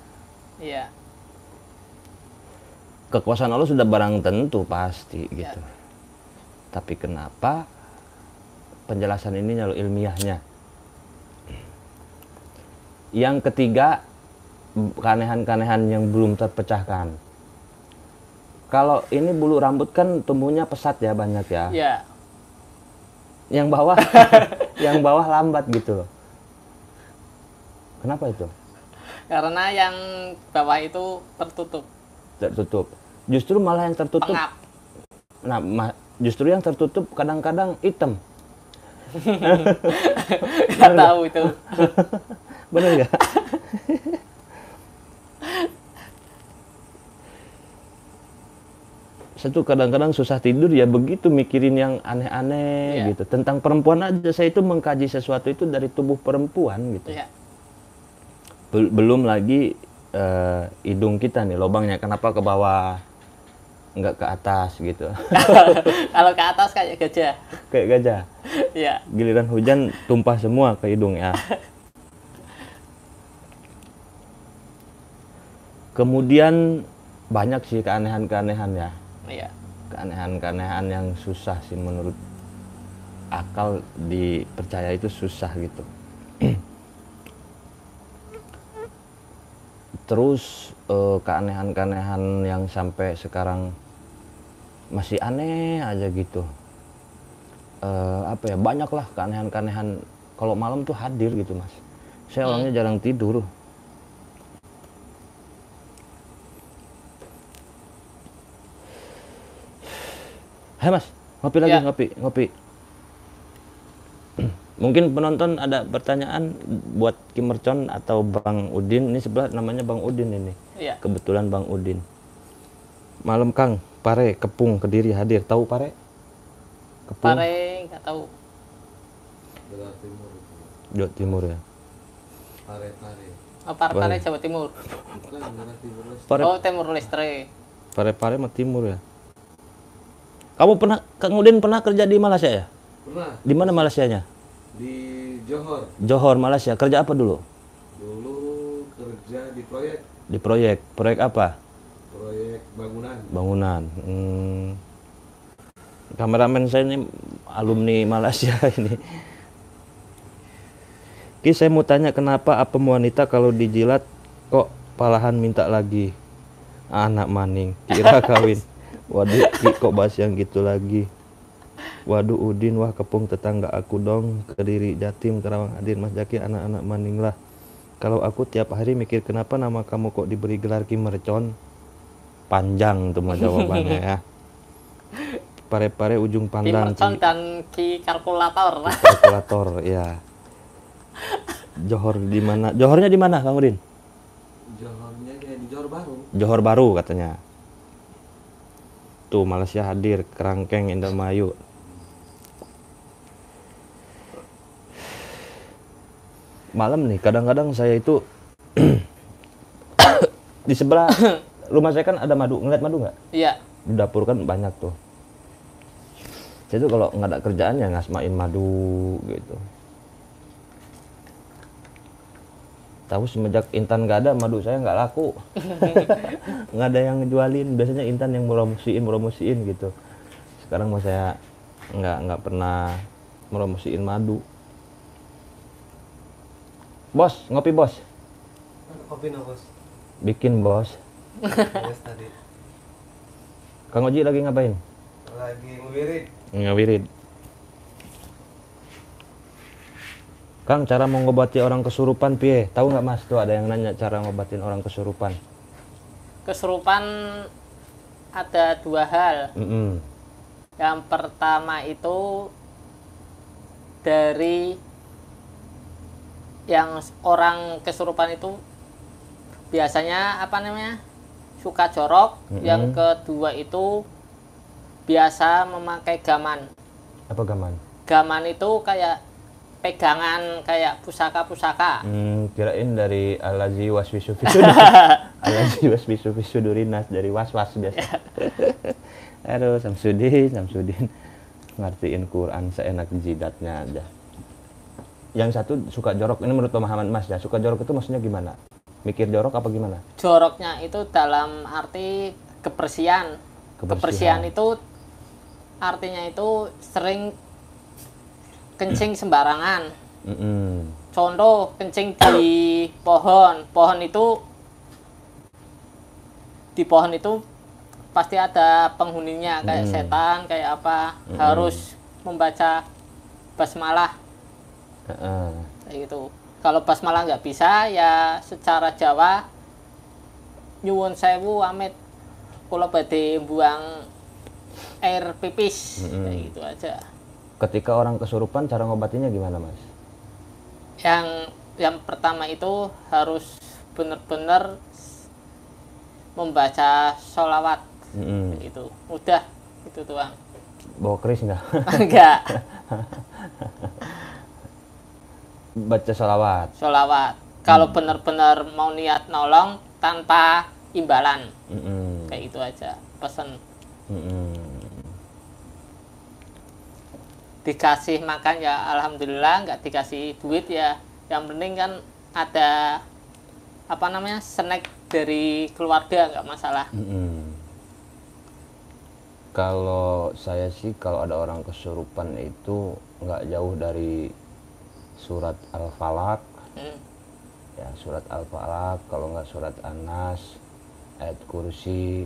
Iya. Kekuasaan Allah sudah barang tentu pasti gitu. Ya. Tapi kenapa penjelasan ini lalu ilmiahnya? Yang ketiga, keanehan-keanehan yang belum terpecahkan. Kalau ini bulu rambut kan tumbuhnya pesat ya, banyak ya. Iya. Yang bawah yang bawah lambat gitu loh. Kenapa itu? Karena yang bawah itu tertutup. Tertutup. Justru malah yang tertutup. Pengap. Nah, justru yang tertutup kadang-kadang hitam. Nggak tahu itu. Bener nggak? Saya tuh kadang-kadang susah tidur ya begitu mikirin yang aneh-aneh Iya. gitu. Tentang perempuan aja saya itu mengkaji sesuatu itu dari tubuh perempuan gitu. Iya. Belum lagi hidung kita nih lubangnya kenapa ke bawah nggak ke atas gitu. Kalau ke atas kayak gajah. Kayak gajah. Iya. Giliran hujan tumpah semua ke hidung ya. Kemudian banyak sih keanehan-keanehan ya. Iya. Keanehan-keanehan yang susah sih menurut akal dipercaya itu susah gitu. Terus keanehan-keanehan yang sampai sekarang masih aneh aja gitu. Apa ya, banyak lah keanehan-keanehan kalau malam tuh hadir gitu Mas. Saya orangnya jarang tidur. Hai Mas, ngopi lagi, Ya. ngopi. Mungkin penonton ada pertanyaan buat Ki Mercon atau Bang Udin. Ini sebelah namanya Bang Udin ini. Iya. Kebetulan Bang Udin. Malam Kang, Pare, Kepung, Kediri hadir. Tahu Pare? Kepung? Pare nggak tahu. Jawa Timur itu. Jawa Timur ya. Pare-pare. Oh, Pare Jawa Timur. Bukan Jawa Timur. Pare, Oh, Timur Leste. Pare mah Timur ya. Kamu pernah, Kang Udin pernah kerja di Malaysia ya? Pernah Di mana Malaysianya? di Johor. Johor, Malaysia. Kerja apa dulu? Dulu kerja di proyek Di proyek. Proyek apa? bangunan. Bangunan. Kameramen saya ini alumni Malaysia ini. Ki, saya mau tanya kenapa apem wanita kalau dijilat kok palahan minta lagi? Anak maning, kira kawin. Waduh, Ki, kok bahas yang gitu lagi? Waduh Udin, wah Kepung tetangga aku dong. Kediri, Jatim, Karawang hadir. Mas Jaki, anak-anak maning lah. Kalau aku tiap hari mikir kenapa nama kamu kok diberi gelar Ki Mercon? Panjang tuh mah jawabannya ya. Pare-pare ujung Ki pandang Mercon dan Ki Kalkulator. kalkulator ya. Johor di mana? Johornya di mana, Kang Udin? Johornya kayak di Johor Baru. Johor Baru katanya. Tuh Malaysia hadir, Kerangkeng, Indramayu. Malam nih, kadang-kadang saya itu di sebelah rumah saya kan ada madu. Ngeliat madu nggak? Iya. Di dapur kan banyak tuh. Saya tuh kalau nggak ada kerjaan ya ngasmain madu gitu. Tahu semenjak Intan nggak ada, madu saya nggak laku. Nggak ada yang ngejualin. Biasanya Intan yang promosiin gitu. Sekarang mah saya nggak pernah promosiin madu. Bos, ngopi bos. Kopi no bos. Bikin bos. Yes tadi. Kang Oji lagi ngapain? Lagi ngewirid. Ngawirid. Kang, cara mengobati orang kesurupan piye? Tahu nggak Mas? Tuh ada yang nanya cara ngobatin orang kesurupan. Kesurupan ada dua hal. Yang pertama itu dari yang orang kesurupan itu biasanya apa namanya suka jorok. Yang kedua itu biasa memakai gaman. Apa gaman? Gaman itu kayak pegangan kayak pusaka-pusaka. Kirain dari Alazi Waswisu Fisudurinas. Alazi Waswisu Fisudurinas dari was-was biasa. Aduh, Samsudin ngertiin Quran seenak jidatnya aja. Yang satu suka jorok, ini menurut pemahaman Mas ya, suka jorok itu maksudnya gimana? Mikir jorok apa gimana? Joroknya itu dalam arti kebersihan. Kebersihan itu artinya itu sering kencing sembarangan. Contoh kencing di pohon. Di pohon itu pasti ada penghuninya kayak setan, kayak apa. Harus membaca basmalah. Kayak gitu. Kalau basmalah nggak bisa, ya secara Jawa nyuwun sewu amit kula badhe buang air pipis. Kayak gitu aja. Ketika orang kesurupan cara ngobatinya gimana Mas? Yang pertama itu harus benar-benar membaca sholawat. Itu udah itu doang. Bawa keris nggak? Enggak. Baca sholawat. Sholawat. Kalau benar-benar mau niat nolong tanpa imbalan. Kayak itu aja pesan. Dikasih makan ya alhamdulillah, nggak dikasih duit ya yang penting kan ada apa namanya snack dari keluarga, nggak masalah. Kalau saya sih kalau ada orang kesurupan itu nggak jauh dari surat Al-Falaq. Ya, surat Al-Falaq, kalau nggak surat An-Nas, ayat kursi,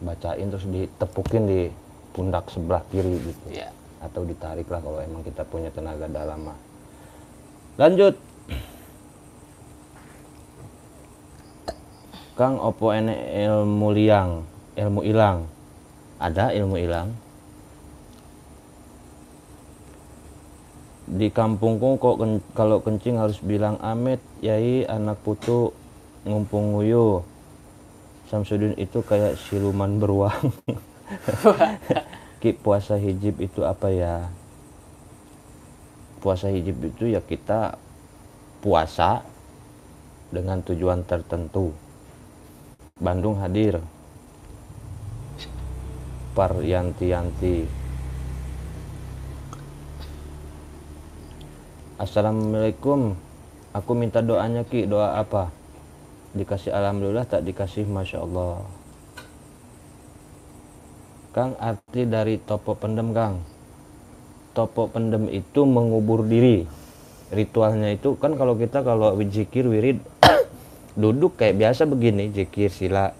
bacain terus ditepukin di pundak sebelah kiri gitu. Ya. Atau ditarik lah kalau emang kita punya tenaga dalam mah. Lanjut. Kang, opo ene ilmu ilang. Ada ilmu ilang. Di kampungku kok kalau kencing harus bilang Amet, Yai, anak putu ngumpung nguyu. Samsudin itu kayak siluman beruang. Ki, puasa hijib itu apa ya? Puasa hijib itu ya kita puasa dengan tujuan tertentu. Bandung hadir. Par Yanti. Assalamualaikum, aku minta doanya Ki, doa apa? Dikasih alhamdulillah, tak dikasih masya Allah. Kang, arti dari topo pendem Kang. Topo pendem itu mengubur diri. Ritualnya itu kan kalau kita zikir wirid duduk kayak biasa begini, zikir sila.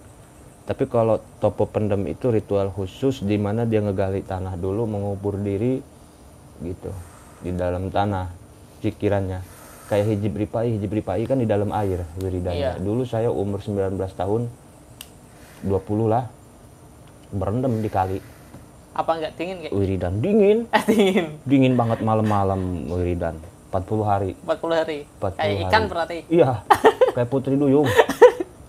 Tapi kalau topo pendem itu ritual khusus di mana dia ngegali tanah dulu, mengubur diri gitu di dalam tanah. Pikirannya kayak hijib ripai kan di dalam air wiridannya. Dulu saya umur 19 tahun 20 lah berendam di kali. Apa nggak dingin kayak? Wiridan dingin. Dingin banget malam-malam wiridan 40 hari. 40 hari. Kayak ikan berarti. Iya. Kayak Putri Duyung.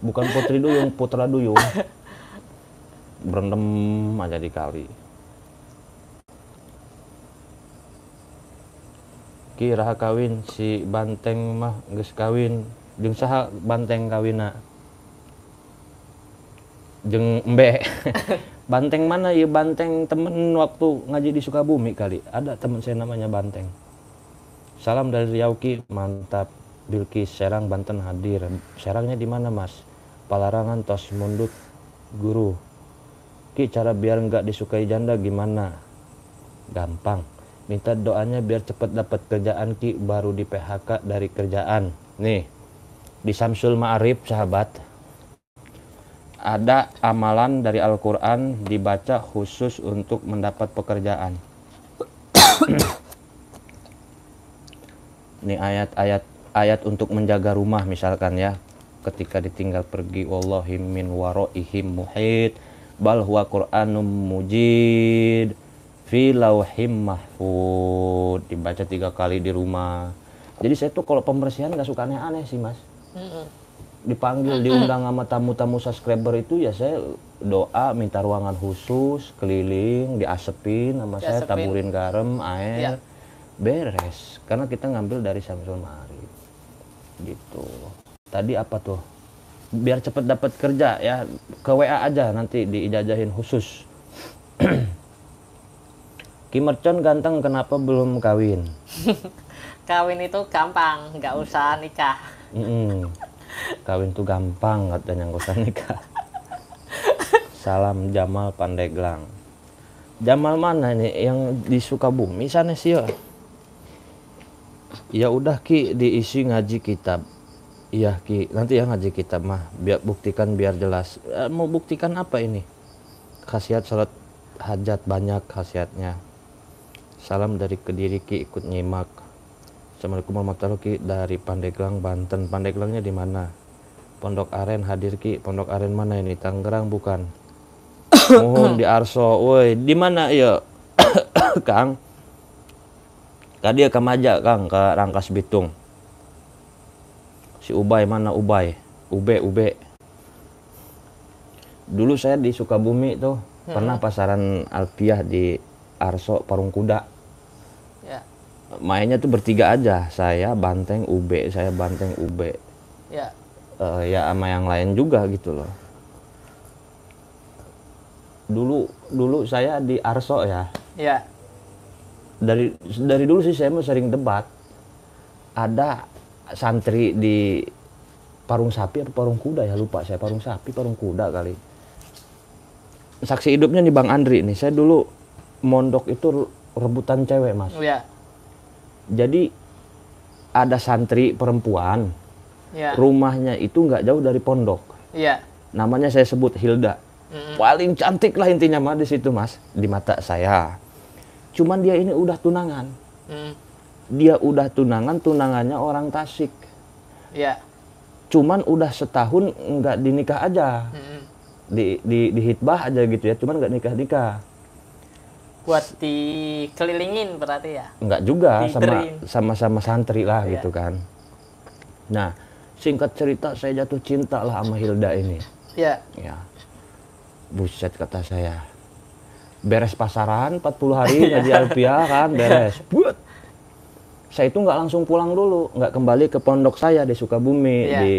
Bukan Putri Duyung, Putra Duyung. Berendam aja di kali. Ki raha kawin si banteng mah geus kawin jeung saha banteng kawina jeung embe. Banteng mana ya? Banteng temen waktu ngaji di Sukabumi kali, ada temen saya namanya Banteng. Salam dari Riau Ki, mantap. Bilkis Serang Banten hadir. Serangnya di mana Mas? Palarangan tos mundut guru. Ki, cara biar nggak disukai janda gimana? Gampang, minta doanya biar cepat dapat kerjaan Ki, baru di PHK dari kerjaan. Nih, di Samsul Ma'arif sahabat, ada amalan dari Al-Quran dibaca khusus untuk mendapat pekerjaan. Ini ayat untuk menjaga rumah misalkan ya, ketika ditinggal pergi, wallahi min waraihim muhit bal huwa Qur'anum mujid fi lauhim mahfud, dibaca 3 kali di rumah. Jadi saya tuh kalau pembersihan gak suka aneh-aneh sih Mas. Dipanggil, diundang sama tamu-tamu subscriber itu ya saya doa minta ruangan khusus, keliling, diasepin sama saya, taburin garam, air, beres. Karena kita ngambil dari Samsul Ma'arif gitu. Tadi apa tuh? Biar cepet dapat kerja ya, ke WA aja nanti diijajahin khusus. Kim Mercon ganteng, kenapa belum kawin? Kawin itu gampang, nggak usah nikah. Kawin tuh gampang katanya, nggak usah nikah. Salam Jamal Pandeglang. Jamal mana nih yang di Sukabumi sana sih ya? Ya udah Ki, diisi ngaji kitab. Iya Ki, nanti ya ngaji kitab mah biar buktikan biar jelas. Mau buktikan apa ini? Khasiat salat hajat banyak khasiatnya. Salam dari Kediri Ki, ikut nyimak. Assalamualaikum warahmatullahi wabarakatuh Ki, dari Pandeglang Banten. Pandeglangnya di mana? Pondok Aren hadir Ki. Pondok Aren mana ini? Tangerang bukan? Mohon di Arso. Woi, di mana ya? Kang? Tadi ke Maja Kang, ke Rangkas Bitung. Si Ubay mana Ubay? Ube. Dulu saya di Sukabumi tuh pernah pasaran Alpiah di Arso Parung Kuda. Ya. Mainnya tuh bertiga aja, saya Banteng Ube, Ya. Ya sama yang lain juga gitu loh. Dulu saya di Arso ya. Ya. Dari dulu sih saya mau sering debat. Ada santri di Parung Sapi atau Parung Kuda ya, lupa saya, Parung Sapi, Parung Kuda kali. Saksi hidupnya nih Bang Andri nih, saya dulu mondok itu rebutan cewek Mas. Ya. Jadi ada santri perempuan, rumahnya itu nggak jauh dari pondok. Iya. Namanya saya sebut Hilda. Paling cantik lah intinya mah di situ Mas, di mata saya. Cuman dia ini udah tunangan. Dia udah tunangan, tunangannya orang Tasik. Iya. Cuman udah setahun nggak dinikah aja. Di hitbah aja gitu ya, cuman nggak nikah. buat dikelilingin berarti ya? Enggak juga, Diiterin. sama-sama santri lah Iya. gitu kan. Nah, singkat cerita saya jatuh cinta lah sama Hilda ini. Ya. Ya. Buset kata saya. Beres pasaran 40 hari ngaji alfiah kan beres. Buat. Saya itu nggak langsung pulang dulu, nggak kembali ke pondok saya di Sukabumi, Iya. di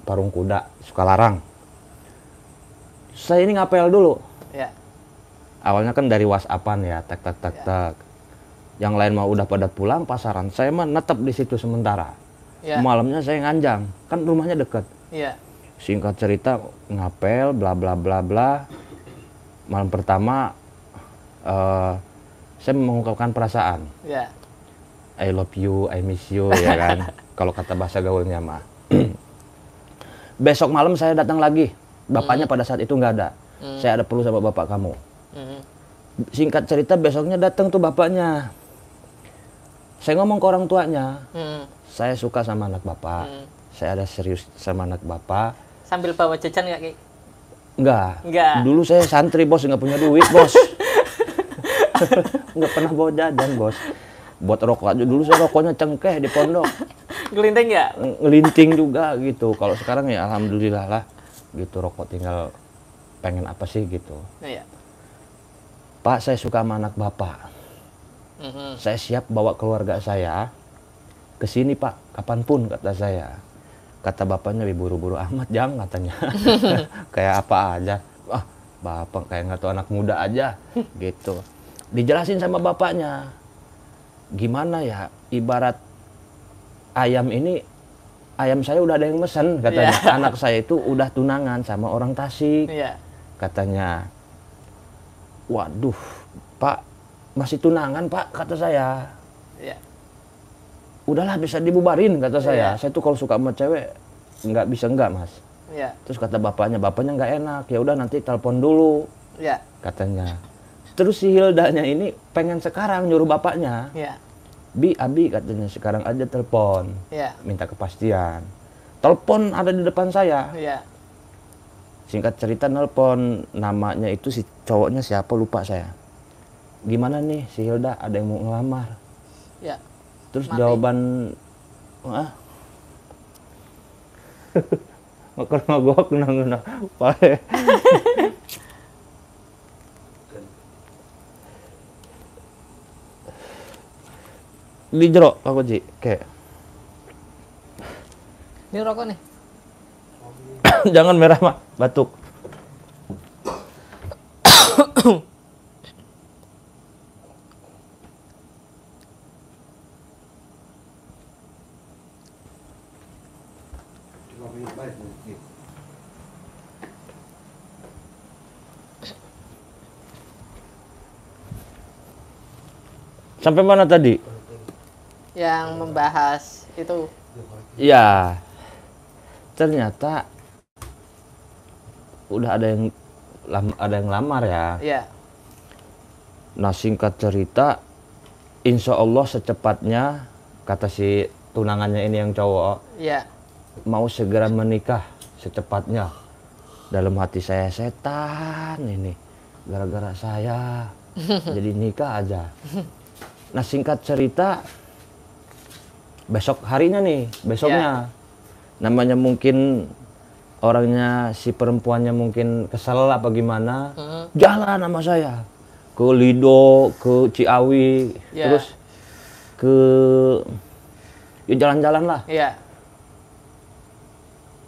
Parung Kuda, Sukalarang. Saya ini ngapel dulu. Ya. Awalnya kan dari WhatsAppan ya, tak. Yang lain mau udah pada pulang pasaran, saya mah netep di situ sementara. Ya. Malamnya saya nganjang, kan rumahnya deket. Iya. Singkat cerita ngapel, bla bla bla bla. Malam pertama saya mengungkapkan perasaan. Ya. I love you, I miss you, ya kan. Kalau kata bahasa gaulnya mah. Besok malam saya datang lagi. Bapaknya pada saat itu nggak ada. Saya ada perlu sama bapak kamu. Singkat cerita besoknya datang tuh bapaknya. Saya ngomong ke orang tuanya. Saya suka sama anak bapak. Saya ada serius sama anak bapak. Sambil bawa jajan nggak, Ki? Enggak. Enggak. Dulu saya santri, Bos, nggak punya duit, Bos. Nggak pernah bawa jajan, Bos. Buat rokok aja dulu saya rokoknya cengkeh di pondok. Gelinting nggak? Ngelinting juga gitu. Kalau sekarang ya alhamdulillah lah gitu, rokok tinggal pengen apa sih gitu. Iya. Pak, saya suka sama anak bapak. Saya siap bawa keluarga saya ke sini, Pak, kapanpun, kata saya. Kata bapaknya, buru-buru amat, Jang, katanya. Kayak apa aja. Ah, bapak kayak nggak tahu anak muda aja gitu. Dijelasin sama bapaknya. Gimana ya, ibarat ayam ini, ayam saya udah ada yang mesen, katanya. Iya. Anak saya itu udah tunangan sama orang Tasik, Iya. katanya. Waduh, Pak, masih tunangan, Pak, kata saya. Iya. Udahlah, bisa dibubarin, kata saya. Iya. Saya tuh kalau suka sama cewek nggak bisa enggak, Mas. Iya. Terus kata bapaknya nggak enak, ya udah nanti telepon dulu, Iya. katanya. Terus si Hildanya ini pengen sekarang nyuruh bapaknya. Iya. Bi, Abi, katanya, sekarang aja telepon. Iya. Minta kepastian. Telepon ada di depan saya. Iya. Singkat cerita nelpon, namanya itu si cowoknya siapa lupa saya. Gimana nih si Hilda, ada yang mau ngelamar. Iya. Terus Mati. jawaban, ah, makan ngogok nang pae. Di jero aku Ji, kayak Ini rokok nih. jangan merah mak, batuk. Sampai mana tadi? Yang membahas itu. Ya, ternyata udah ada yang lamar ya. Iya. Nah, singkat cerita, insya Allah secepatnya, kata si tunangannya ini yang cowok, Iya. mau segera menikah secepatnya. Dalam hati saya, setan ini, gara-gara saya jadi nikah aja. Nah, singkat cerita, besok harinya nih, besoknya, namanya mungkin orangnya si perempuannya mungkin kesel apa gimana, jalan sama saya ke Lido, ke Ciawi, Ya. terus ke ya jalan-jalan lah. Iya.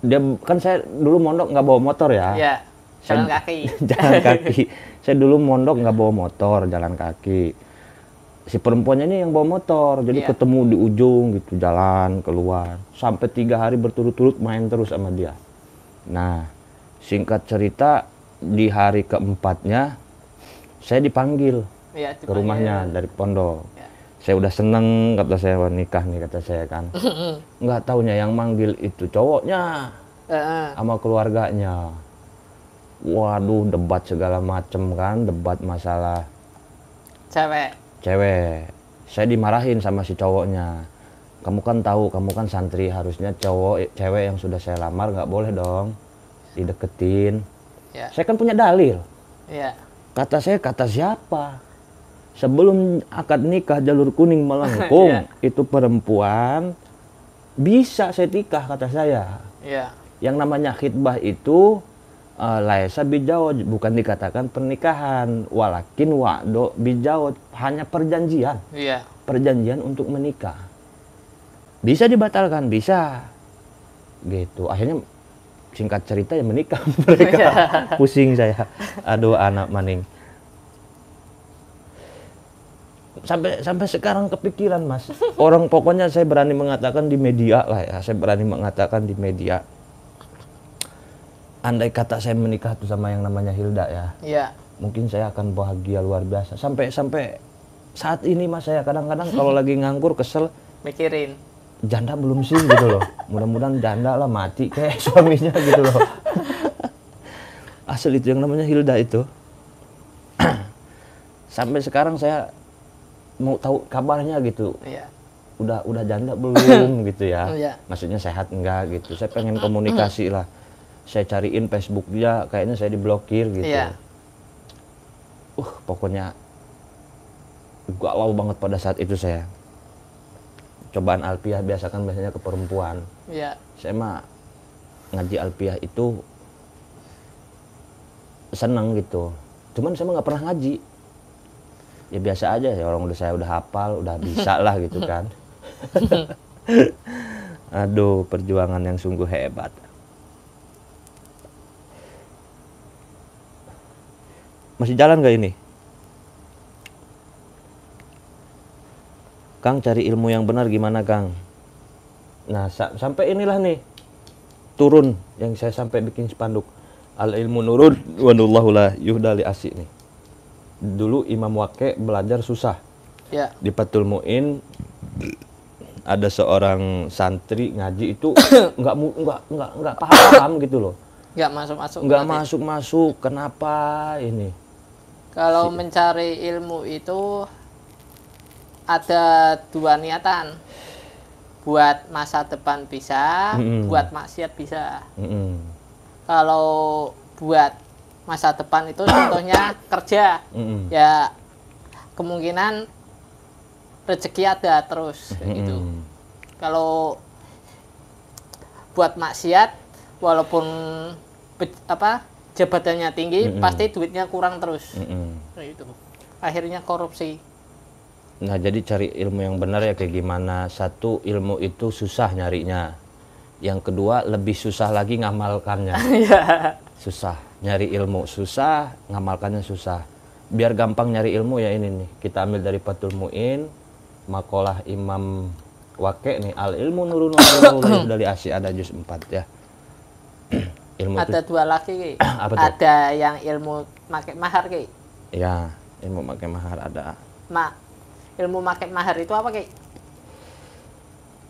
Dia kan, saya dulu mondok nggak bawa motor ya. Iya. Jalan Saya- kaki. Jalan kaki. Saya dulu mondok nggak bawa motor, jalan kaki. Si perempuannya ini yang bawa motor, jadi Iya. ketemu di ujung gitu, jalan keluar. Sampai 3 hari berturut-turut main terus sama dia. Nah, singkat cerita, di hari keempatnya saya dipanggil Iya. ke rumahnya dari pondok. Ya. Saya udah seneng, kata saya, "Wah, nikah nih," kata saya kan. Nggak taunya yang manggil itu cowoknya sama keluarganya. Waduh, debat segala macem kan, debat masalah Cewek. cewek. Saya dimarahin sama si cowoknya. Kamu kan tahu, kamu kan santri, harusnya cewek yang sudah saya lamar nggak boleh dong dideketin. Iya. Saya kan punya dalil. Iya. Kata saya, kata siapa? Sebelum akad nikah jalur kuning melengkung, itu perempuan bisa setikah, kata saya. Iya. Yang namanya khitbah itu laisa bijawad, bukan dikatakan pernikahan, walakin wa'do bijawad, hanya perjanjian. Iya. Perjanjian untuk menikah. Bisa dibatalkan, bisa. Gitu. Akhirnya singkat cerita ya menikah mereka. Pusing saya. Aduh anak maning. Sampai sekarang kepikiran, Mas. Orang pokoknya saya berani mengatakan di media lah ya. Saya berani mengatakan di media. Andai kata saya menikah tuh sama yang namanya Hilda ya. Iya. Mungkin saya akan bahagia luar biasa. Sampai saat ini Mas, saya kadang-kadang kalau lagi nganggur kesel Mikirin. janda belum sih gitu loh. Mudah-mudahan janda lah mati kayak suaminya gitu loh. Asal itu yang namanya Hilda itu. Sampai sekarang saya mau tahu kabarnya gitu. Iya. Udah janda belum gitu ya. Iya. Maksudnya sehat enggak gitu. Saya pengen komunikasi lah. Saya cariin Facebook dia, kayaknya saya diblokir gitu. Iya. Pokoknya galau banget pada saat itu saya. Cobaan alfiah biasanya ke perempuan. Iya. Saya mah ngaji alfiah itu seneng gitu. Cuman saya mah nggak pernah ngaji. Ya biasa aja ya, orang saya udah hafal, udah bisa lah gitu kan. Aduh, perjuangan yang sungguh hebat. Masih jalan gak ini? Kang, cari ilmu yang benar gimana, Kang? Nah, sampai inilah nih. Turun yang saya sampai bikin spanduk. Al ilmu nurun wa nurullahu la yuhda li asy nih. Dulu Imam Waqi belajar susah. Ya. Di Fathul Mu'in ada seorang santri ngaji itu nggak paham gitu loh. Nggak masuk-masuk. Nggak berarti. masuk. Kenapa ini? Kalau mencari ilmu itu ada dua niatan. Buat masa depan bisa, buat maksiat bisa. Kalau buat masa depan itu contohnya kerja, ya kemungkinan rezeki ada terus gitu. Kalau buat maksiat, walaupun jabatannya tinggi, pasti duitnya kurang terus. Gitu. Akhirnya korupsi. Nah, jadi cari ilmu yang benar ya kayak gimana? Satu, ilmu itu susah nyarinya. Yang kedua, lebih susah lagi ngamalkannya. Susah. Nyari ilmu susah, ngamalkannya susah. Biar gampang nyari ilmu ya ini nih. Kita ambil dari Fathul Mu'in, makalah Imam Waqi nih. Al ilmu nurun wa nurullahu dari Asy ada juz 4 ya. Ilmu ada itu, dua lagi, Ki. apa tuh? Ada yang ilmu make mahar, Ki. Ya, ilmu make mahar ada. Ilmu make mahar itu apa, Ki?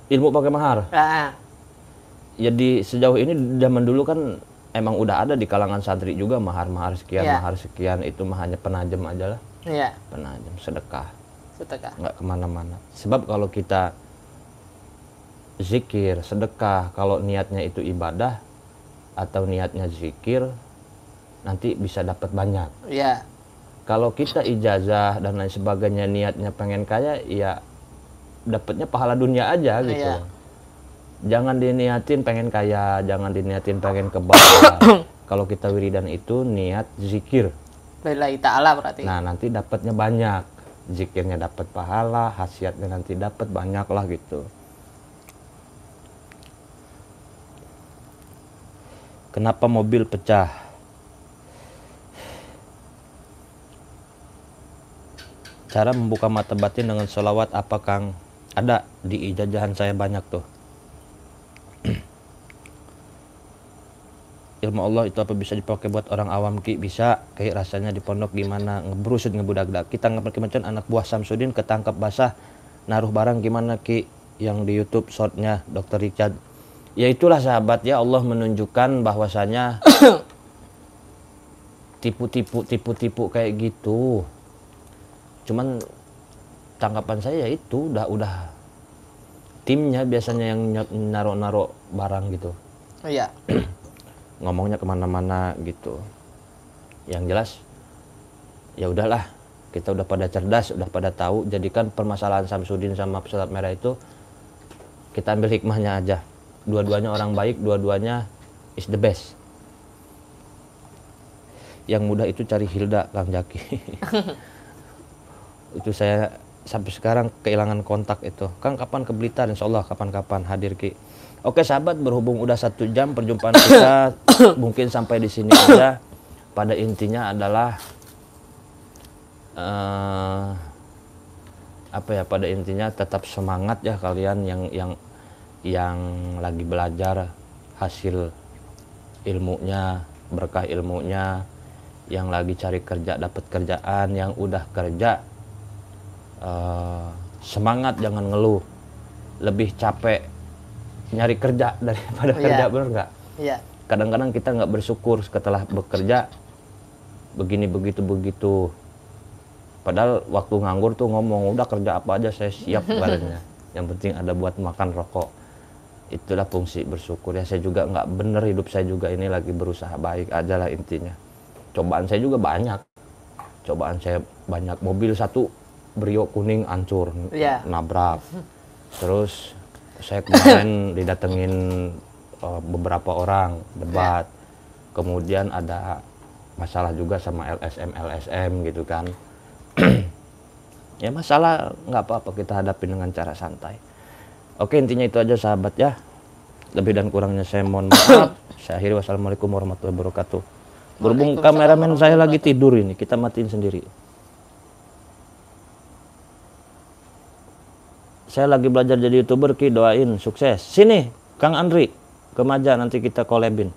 Ilmu pakai mahar. Nah, Jadi sejauh ini zaman dulu kan emang udah ada di kalangan santri juga mahar sekian, mahar sekian, itu mah hanya penajam aja lah. iya. Penajam, sedekah. Sedekah. Nggak kemana-mana. Sebab kalau kita zikir, sedekah, kalau niatnya itu ibadah atau niatnya zikir, nanti bisa dapat banyak. Iya. Kalau kita ijazah dan lain sebagainya niatnya pengen kaya, ya dapatnya pahala dunia aja gitu. Iya. Jangan diniatin pengen kaya, jangan diniatin pengen kebal. Kalau kita wiridan itu niat zikir. Lillahi ta'ala berarti. Nah, nanti dapatnya banyak. Zikirnya dapat pahala, khasiatnya nanti dapat banyak lah gitu. Kenapa mobil pecah? Cara membuka mata batin dengan sholawat apa, Kang? Ada di ijazahan saya banyak tuh. Ilmu Allah itu apa bisa dipakai buat orang awam, Ki? Bisa. Kayak rasanya di pondok gimana? Ngebrusut ngebudak-dak. Kita ngapel macan anak buah Samsudin ketangkap basah. Naruh barang gimana, Ki? Yang di YouTube shortnya Dr. Richard. Ya itulah sahabat ya, Allah menunjukkan bahwasanya tipu-tipu kayak gitu. Cuman tanggapan saya ya itu udah timnya biasanya yang naruh barang gitu. Iya. Ngomongnya kemana-mana gitu. Yang jelas ya udahlah, kita udah pada cerdas, udah pada tahu, jadikan permasalahan Samsudin sama Pesulap Merah itu kita ambil hikmahnya aja. Dua-duanya orang baik, dua-duanya is the best. Yang mudah itu cari Hilda, Kang Jaki. Itu saya sampai sekarang kehilangan kontak itu. Kang kapan ke Blitar? Insya Allah kapan-kapan hadir Ki. Oke sahabat, berhubung udah 1 jam perjumpaan kita, mungkin sampai di sini aja. Pada intinya adalah pada intinya tetap semangat ya kalian yang lagi belajar, hasil ilmunya, berkah ilmunya, yang lagi cari kerja dapat kerjaan, yang udah kerja semangat, jangan ngeluh. Lebih capek nyari kerja daripada kerja, bener nggak? Iya. Kadang-kadang kita nggak bersyukur setelah bekerja begini begitu. Padahal waktu nganggur tuh ngomong, udah kerja apa aja saya siap badannya. Yang penting ada buat makan rokok. Itulah fungsi bersyukur ya. Saya juga nggak bener, hidup saya juga ini lagi berusaha baik aja lah intinya. Cobaan saya juga banyak. Mobil satu Brio kuning hancur, nabrak. Terus saya kemarin didatengin beberapa orang debat. Kemudian ada masalah juga sama LSM gitu kan. Ya masalah nggak apa-apa, kita hadapi dengan cara santai. Oke, intinya itu aja sahabat ya. Lebih dan kurangnya saya mohon maaf. Saya akhiri, wassalamualaikum warahmatullahi wabarakatuh. Berhubung kameramen saya lagi tidur ini, kita matiin sendiri. Saya lagi belajar jadi YouTuber Ki, doain sukses. Sini Kang Andri, ke Maja nanti kita collabin.